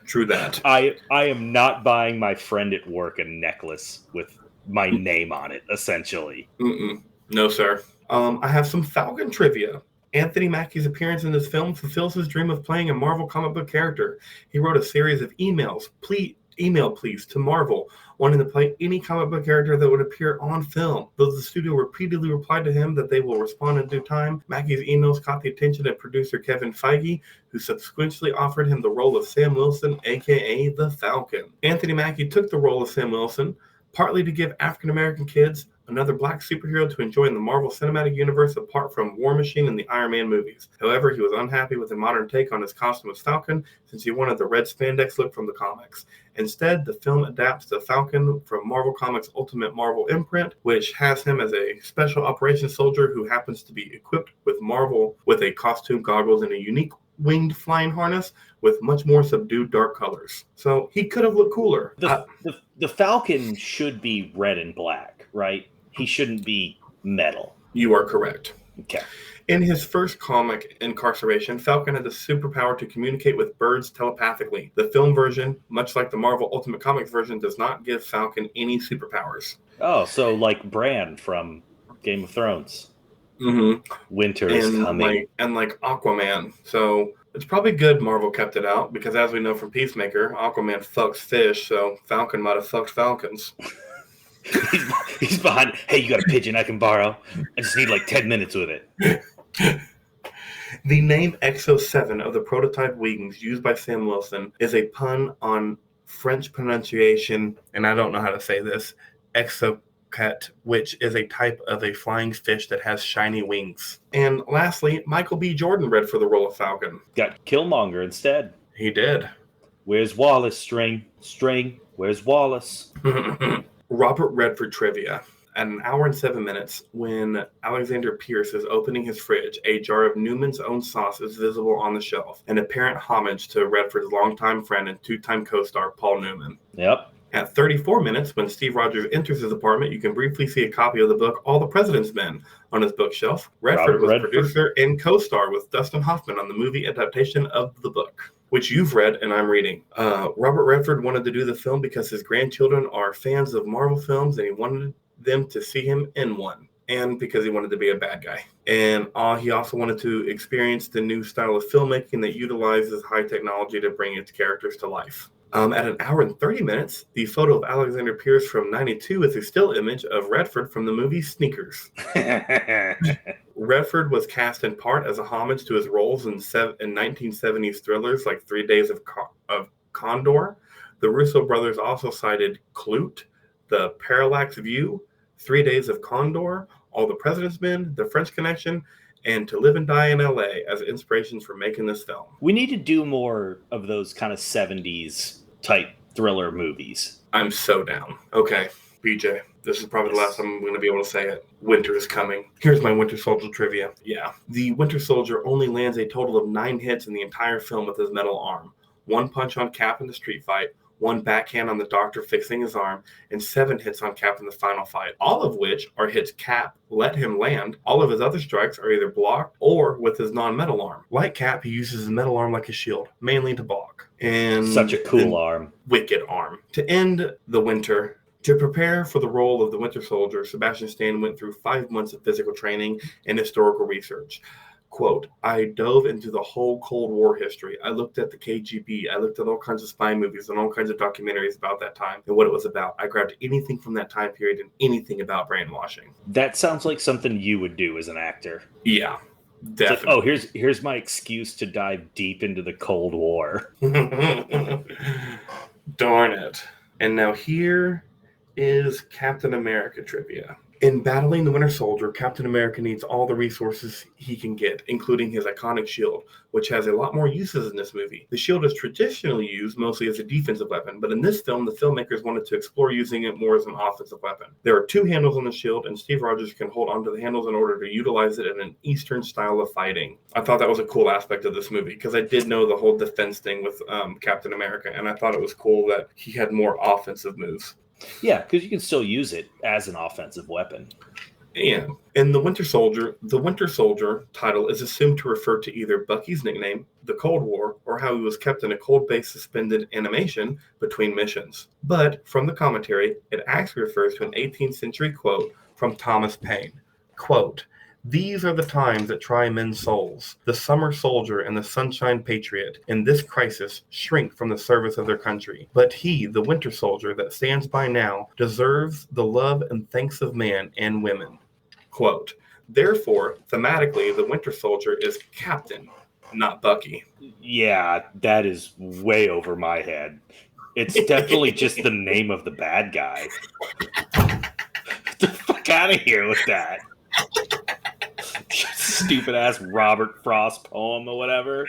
True that. I am not buying my friend at work a necklace with my name on it, essentially. No, sir. I have some Falcon trivia. Anthony Mackie's appearance in this film fulfills his dream of playing a Marvel comic book character. He wrote a series of emails, please, to Marvel, wanting to play any comic book character that would appear on film. Though the studio repeatedly replied to him that they will respond in due time, Mackie's emails caught the attention of producer Kevin Feige, who subsequently offered him the role of Sam Wilson, a.k.a. the Falcon. Anthony Mackie took the role of Sam Wilson, partly to give African-American kids another black superhero to enjoy in the Marvel Cinematic Universe apart from War Machine and the Iron Man movies. However, he was unhappy with the modern take on his costume as Falcon since he wanted the red spandex look from the comics. Instead, the film adapts the Falcon from Marvel Comics' Ultimate Marvel imprint, which has him as a special operations soldier who happens to be equipped with a costume, goggles, and a unique winged flying harness with much more subdued dark colors. So he could have looked cooler. The Falcon should be red and black, right? He shouldn't be metal. You are correct. Okay. In his first comic, Incarceration, Falcon had the superpower to communicate with birds telepathically. The film version, much like the Marvel Ultimate Comics version, does not give Falcon any superpowers. Oh, so like Bran from Game of Thrones. Mm-hmm. Winter is coming. Like Aquaman. So it's probably good Marvel kept it out because as we know from Peacemaker, Aquaman fucks fish, so Falcon might have fucked falcons. He's behind. Hey, you got a pigeon I can borrow? I just need like 10 minutes with it. The name XO7 of the prototype wings used by Sam Wilson is a pun on French pronunciation, and I don't know how to say this, exocat, which is a type of a flying fish that has shiny wings. And lastly, Michael B. Jordan read for the role of Falcon. Got Killmonger instead. He did. Where's Wallace, String? String, where's Wallace? Robert Redford trivia. At an hour and 7 minutes, when Alexander Pierce is opening his fridge, a jar of Newman's Own sauce is visible on the shelf, an apparent homage to Redford's longtime friend and two-time co-star Paul Newman. Yep. At 34 minutes, when Steve Rogers enters his apartment, you can briefly see a copy of the book All the President's Men on his bookshelf. Redford was producer and co-star with Dustin Hoffman on the movie adaptation of the book, which you've read and I'm reading. Robert Redford wanted to do the film because his grandchildren are fans of Marvel films and he wanted them to see him in one, and because he wanted to be a bad guy. And he also wanted to experience the new style of filmmaking that utilizes high technology to bring its characters to life. At an hour and 30 minutes, the photo of Alexander Pierce from 92 is a still image of Redford from the movie Sneakers. Redford was cast in part as a homage to his roles in 1970s thrillers like 3 Days of Condor. The Russo brothers also cited Clute, The Parallax View, 3 Days of Condor, All the President's Men, The French Connection, and To Live and Die in L.A. as inspirations for making this film. We need to do more of those kind of 70s type thriller movies. I'm so down. Okay, BJ, this is probably the last time I'm going to be able to say it. Winter is coming. Here's my Winter Soldier trivia. Yeah. The Winter Soldier only lands a total of 9 hits in the entire film with his metal arm. 1 punch on Cap in the street fight, 1 backhand on the Doctor fixing his arm, and 7 hits on Cap in the final fight, all of which are hits Cap let him land. All of his other strikes are either blocked or with his non-metal arm. Like Cap, he uses his metal arm like a shield, mainly to block. And such a cool arm. Wicked arm. To end the winter, to prepare for the role of the Winter Soldier, Sebastian Stan went through 5 months of physical training and historical research. Quote, I dove into the whole Cold War history. I looked at the KGB. I looked at all kinds of spy movies and all kinds of documentaries about that time and what it was about. I grabbed anything from that time period and anything about brainwashing. That sounds like something you would do as an actor. Yeah, definitely. Like, oh, here's my excuse to dive deep into the Cold War. Darn it. And now here is Captain America trivia. In battling the Winter Soldier, Captain America needs all the resources he can get, including his iconic shield, which has a lot more uses in this movie. The shield is traditionally used mostly as a defensive weapon, but in this film, the filmmakers wanted to explore using it more as an offensive weapon. There are 2 handles on the shield, and Steve Rogers can hold onto the handles in order to utilize it in an Eastern style of fighting. I thought that was a cool aspect of this movie, because I did know the whole defense thing with Captain America, and I thought it was cool that he had more offensive moves. Yeah, because you can still use it as an offensive weapon. Yeah. In the Winter Soldier title is assumed to refer to either Bucky's nickname, the Cold War, or how he was kept in a cold base suspended animation between missions. But from the commentary, it actually refers to an 18th century quote from Thomas Paine. Quote, these are the times that try men's souls. The summer soldier and the sunshine patriot in this crisis shrink from the service of their country. But he, the winter soldier that stands by now, deserves the love and thanks of man and women. Quote, therefore, thematically, the Winter Soldier is Captain, not Bucky. Yeah, that is way over my head. It's definitely just the name of the bad guy. Get the fuck out of here with that. Stupid ass Robert Frost poem or whatever.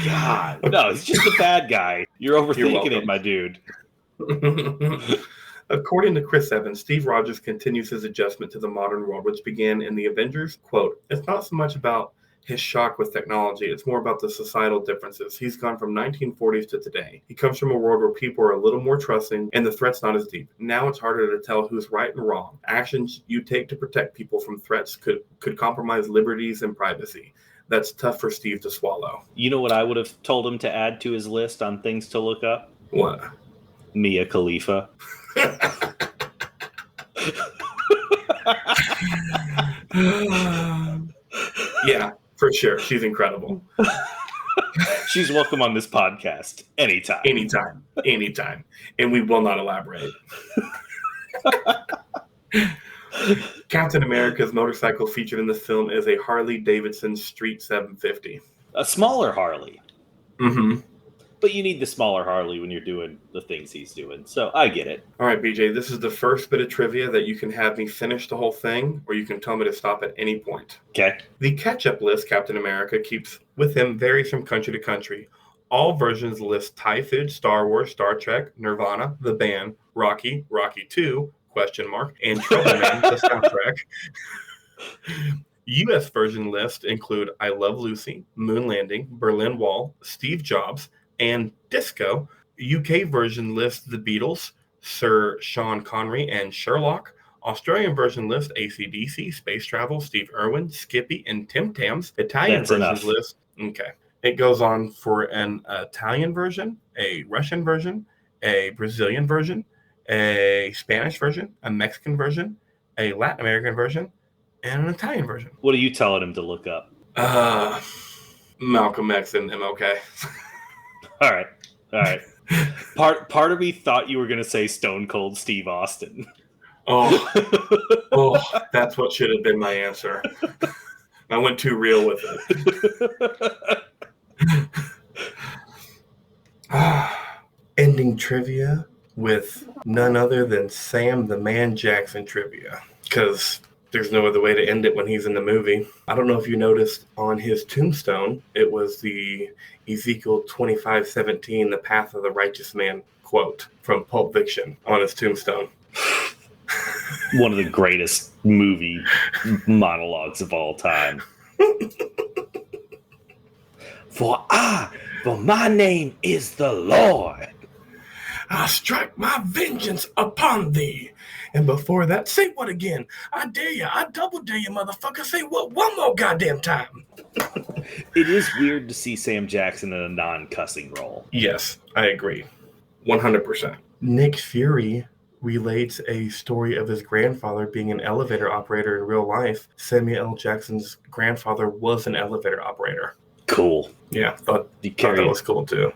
God, no, he's just a bad guy. You're overthinking it, my dude. According to Chris Evans, Steve Rogers continues his adjustment to the modern world, which began in the Avengers. Quote, it's not so much about his shock with technology, it's more about the societal differences. He's gone from 1940s to today. He comes from a world where people are a little more trusting and the threat's not as deep. Now it's harder to tell who's right and wrong. Actions you take to protect people from threats could compromise liberties and privacy. That's tough for Steve to swallow. You know what I would have told him to add to his list on things to look up? What? Mia Khalifa. Yeah, for sure. She's incredible. She's welcome on this podcast anytime. Anytime. And we will not elaborate. Captain America's motorcycle featured in the film is a Harley Davidson Street 750. A smaller Harley. Mm-hmm. But you need the smaller Harley when you're doing the things he's doing. So I get it. All right, BJ, this is the first bit of trivia that you can have me finish the whole thing, or you can tell me to stop at any point. Okay. The catch-up list Captain America keeps with him varies from country to country. All versions list Thai food, Star Wars, Star Trek, Nirvana, the band, Rocky, Rocky 2, ? And Trouble Man, the soundtrack. U.S. version lists include I Love Lucy, Moon Landing, Berlin Wall, Steve Jobs, and Disco. UK version lists The Beatles, Sir Sean Connery, and Sherlock. Australian version lists AC/DC, Space Travel, Steve Irwin, Skippy, and Tim Tams. Italian That's version enough. list. Okay. It goes on for an Italian version, a Russian version, a Brazilian version, a Spanish version, a Mexican version, a Latin American version, and an Italian version. What are you telling him to look up? Malcolm X and MLK. All right. Part of me thought you were going to say Stone Cold Steve Austin. Oh, that's what should have been my answer. I went too real with it. Ending trivia with none other than Sam the Man Jackson trivia, because there's no other way to end it when he's in the movie. I don't know if you noticed on his tombstone, it was the Ezekiel 25:17, the path of the righteous man quote from Pulp Fiction on his tombstone. One of the greatest movie monologues of all time. For my name is the Lord. I strike my vengeance upon thee. And before that, say what again? I dare you. I double dare you, motherfucker. Say what one more goddamn time. It is weird to see Sam Jackson in a non-cussing role. Yes, I agree. 100%. Nick Fury relates a story of his grandfather being an elevator operator in real life. Samuel L. Jackson's grandfather was an elevator operator. Cool. Yeah, thought that was cool too.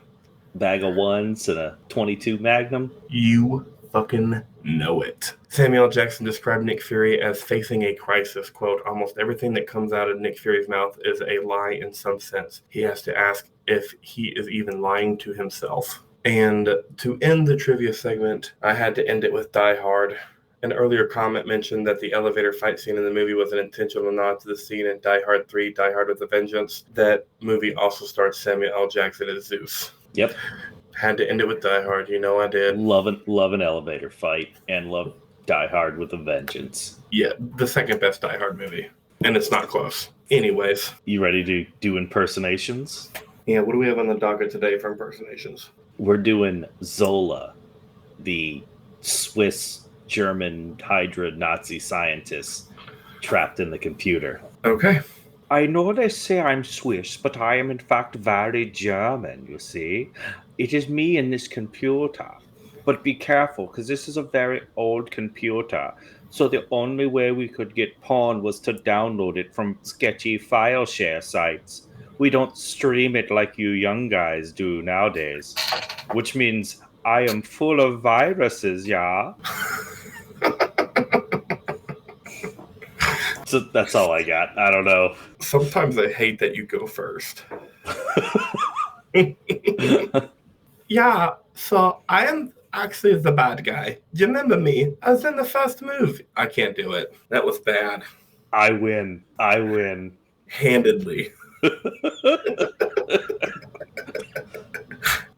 Bag of ones and a 22 Magnum. You fucking know it. Samuel L. Jackson described Nick Fury as facing a crisis. Quote, almost everything that comes out of Nick Fury's mouth is a lie in some sense. He has to ask if he is even lying to himself. And to end the trivia segment, I had to end it with Die Hard. An earlier comment mentioned that the elevator fight scene in the movie was an intentional nod to the scene in Die Hard 3, Die Hard with a Vengeance. That movie also stars Samuel L. Jackson as Zeus. Yep. Had to end it with Die Hard. You know I did. Love an elevator fight and love Die Hard with a Vengeance. Yeah, the second best Die Hard movie. And it's not close. Anyways. You ready to do impersonations? Yeah, what do we have on the docket today for impersonations? We're doing Zola, the Swiss-German Hydra Nazi scientist trapped in the computer. Okay. I know they say I'm Swiss, but I am in fact very German, you see. It is me in this computer. But be careful, because this is a very old computer. So the only way we could get porn was to download it from sketchy file share sites. We don't stream it like you young guys do nowadays. Which means I am full of viruses, yeah? So that's all I got. I don't know. Sometimes I hate that you go first. Yeah, so I am actually the bad guy. Do you remember me? I was in the first movie. I can't do it. That was bad. I win. Handedly.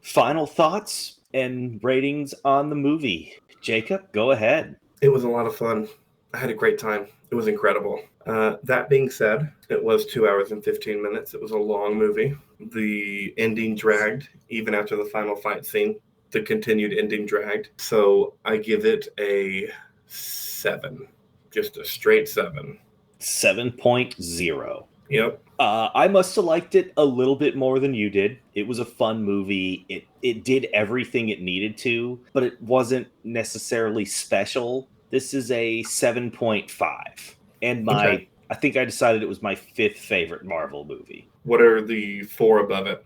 Final thoughts and ratings on the movie. Jacob, go ahead. It was a lot of fun. I had a great time. It was incredible. That being said, it was 2 hours and 15 minutes. It was a long movie. The ending dragged, even after the final fight scene. The continued ending dragged. So I give it a 7. Just a straight 7. 7.0. Yep. I must have liked it a little bit more than you did. It was a fun movie. It did everything it needed to, but it wasn't necessarily special. This is a 7.5. And I think I decided it was my 5th favorite Marvel movie. What are the 4 above it?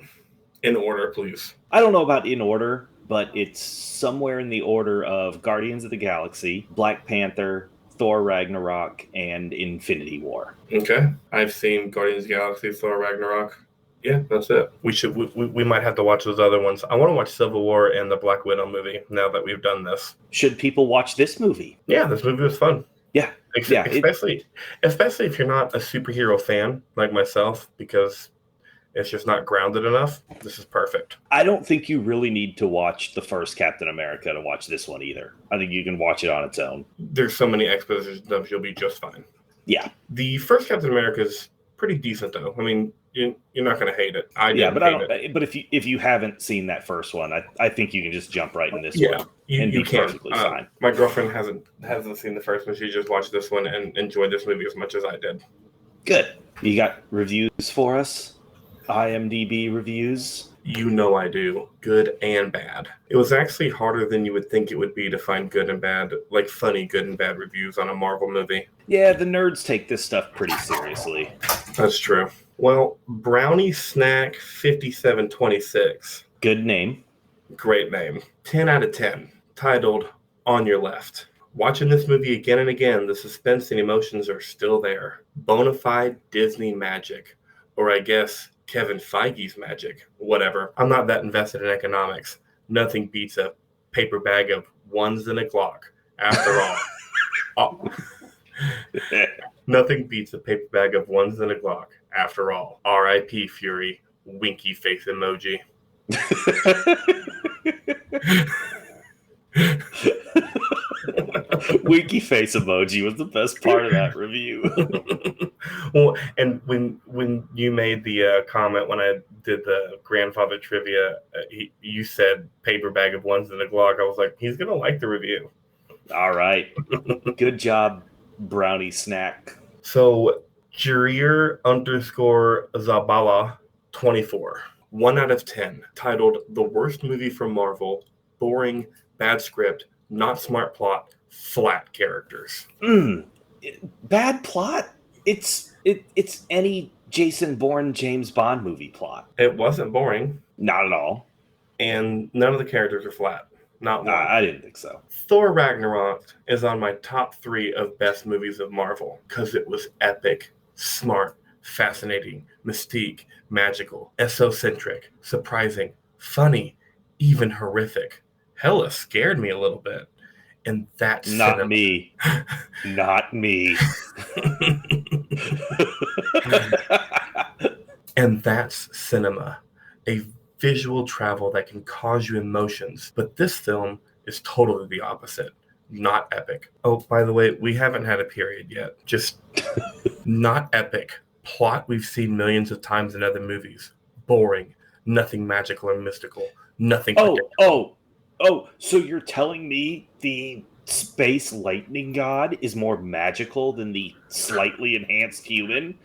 In order, please. I don't know about in order, but it's somewhere in the order of Guardians of the Galaxy, Black Panther, Thor Ragnarok, and Infinity War. Okay. I've seen Guardians of the Galaxy, Thor Ragnarok. Yeah, that's it. We might have to watch those other ones. I want to watch Civil War and the Black Widow movie now that we've done this. Should people watch this movie? Yeah, this movie was fun. Yeah. Especially if you're not a superhero fan like myself, because it's just not grounded enough. This is perfect. I don't think you really need to watch the first Captain America to watch this one either. I think you can watch it on its own. There's so many exposition stuff, you'll be just fine. Yeah. The first Captain America is pretty decent, though. I mean, you're not going to hate it. But if you haven't seen that first one, I think you can just jump right in this one and be perfectly fine. My girlfriend hasn't seen the first one. She just watched this one and enjoyed this movie as much as I did. Good. You got reviews for us? IMDb reviews? You know I do. Good and bad. It was actually harder than you would think it would be to find good and bad, like funny good and bad reviews on a Marvel movie. Yeah, the nerds take this stuff pretty seriously. That's true. Well, Brownie Snack 5726. Good name. Great name. 10 out of 10. Titled On Your Left. Watching this movie again and again, the suspense and emotions are still there. Bonafide Disney magic. Or I guess Kevin Feige's magic. Whatever. I'm not that invested in economics. Nothing beats a paper bag of ones and a Glock. After all. Nothing beats a paper bag of ones and a Glock. After all. R.I.P. Fury. Winky face emoji. Winky face emoji was the best part of that review. Well, and when you made the comment when I did the grandfather trivia, you said paper bag of ones and a Glock. I was like, he's gonna like the review. All right, good job, Brownie Snack. So Jarir _Zabala 24, 1 out of 10, titled The Worst Movie from Marvel, Boring, Bad Script, Not Smart Plot, Flat Characters. Bad plot? It's any Jason Bourne James Bond movie plot. It wasn't boring. Not at all. And none of the characters are flat. Not one. I didn't think so. Thor Ragnarok is on my top 3 of best movies of Marvel because it was epic, smart, fascinating, mystique, magical, esocentric, surprising, funny, even horrific. Hella scared me a little bit. And that's not me. Not me. And that's cinema. A visual travel that can cause you emotions. But this film is totally the opposite. Not epic. Oh, by the way, we haven't had a period yet. Just not epic. Plot we've seen millions of times in other movies. Boring. Nothing magical or mystical. Nothing predictable. Oh, so you're telling me the space lightning god is more magical than the slightly enhanced human?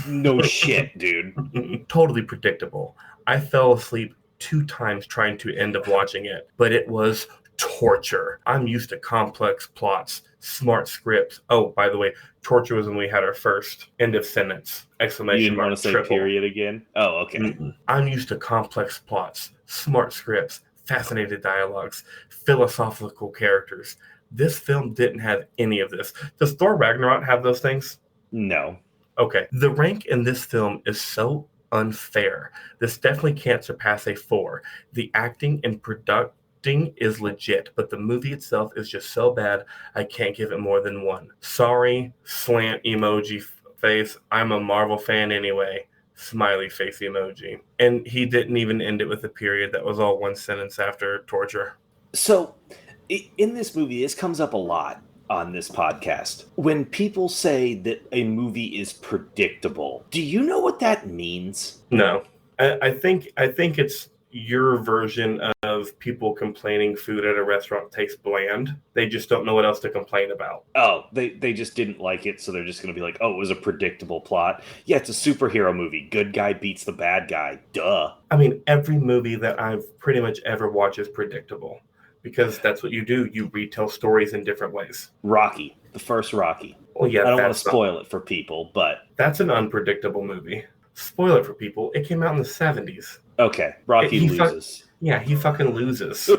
No shit, dude. Totally predictable. I fell asleep 2 times trying to end up watching it, but it was torture. I'm used to complex plots, smart scripts. Oh, by the way, torture was when we had our first end of sentence. Exclamation you didn't mark. Want to say triple. Period again? Oh, okay. I'm used to complex plots, smart scripts, fascinating dialogues, philosophical characters. This film didn't have any of this. Does Thor Ragnarok have those things? No. Okay. The rank in this film is so unfair. This definitely can't surpass a 4. The acting and producing is legit, but the movie itself is just so bad, I can't give it more than 1. Sorry, slant emoji face. I'm a Marvel fan anyway. Smiley face emoji. And he didn't even end it with a period. That was all 1 sentence after torture. So, in this movie, this comes up a lot on this podcast. When people say that a movie is predictable, do you know what that means? No. I think it's your version of people complaining food at a restaurant tastes bland. They just don't know what else to complain about. Oh, they just didn't like it, so they're just going to be like, oh, it was a predictable plot. Yeah, it's a superhero movie. Good guy beats the bad guy. Duh. I mean, every movie that I've pretty much ever watched is predictable because that's what you do. You retell stories in different ways. Rocky, the first Rocky. Well, yeah, I don't want to spoil it for people, but... That's an unpredictable movie. Spoil it for people. It came out in the 70s. Okay, Rocky loses. He fucking loses.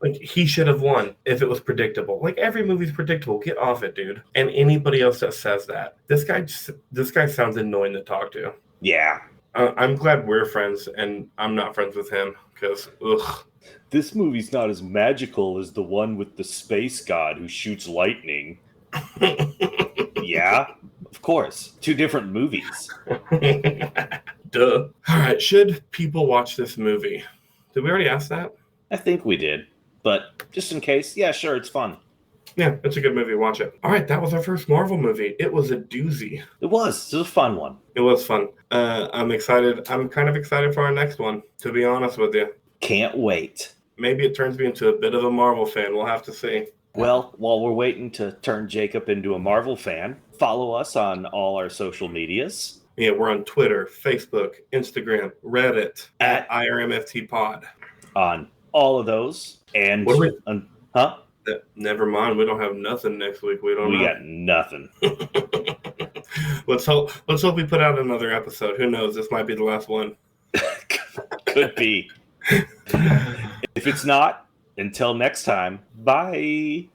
Like, he should have won if it was predictable. Like, every movie's predictable. Get off it, dude. And anybody else that says that, this guy sounds annoying to talk to. Yeah. I'm glad we're friends, and I'm not friends with him, because, ugh. This movie's not as magical as the one with the space god who shoots lightning. Yeah, of course. 2 different movies. Duh. All right, should people watch this movie? Did we already ask that? I think we did. But just in case, yeah, sure, it's fun. Yeah, it's a good movie. Watch it. All right, that was our first Marvel movie. It was a doozy. It was a fun one. It was fun. I'm excited. I'm kind of excited for our next one, to be honest with you. Can't wait. Maybe it turns me into a bit of a Marvel fan. We'll have to see. Well, while we're waiting to turn Jacob into a Marvel fan, follow us on all our social medias. Yeah, we're on Twitter, Facebook, Instagram, Reddit, at IRMFT Pod. On all of those. And what are we, huh? Never mind. We don't have nothing next week. We got nothing. Let's hope we put out another episode. Who knows? This might be the last one. Could be. If it's not, until next time, bye.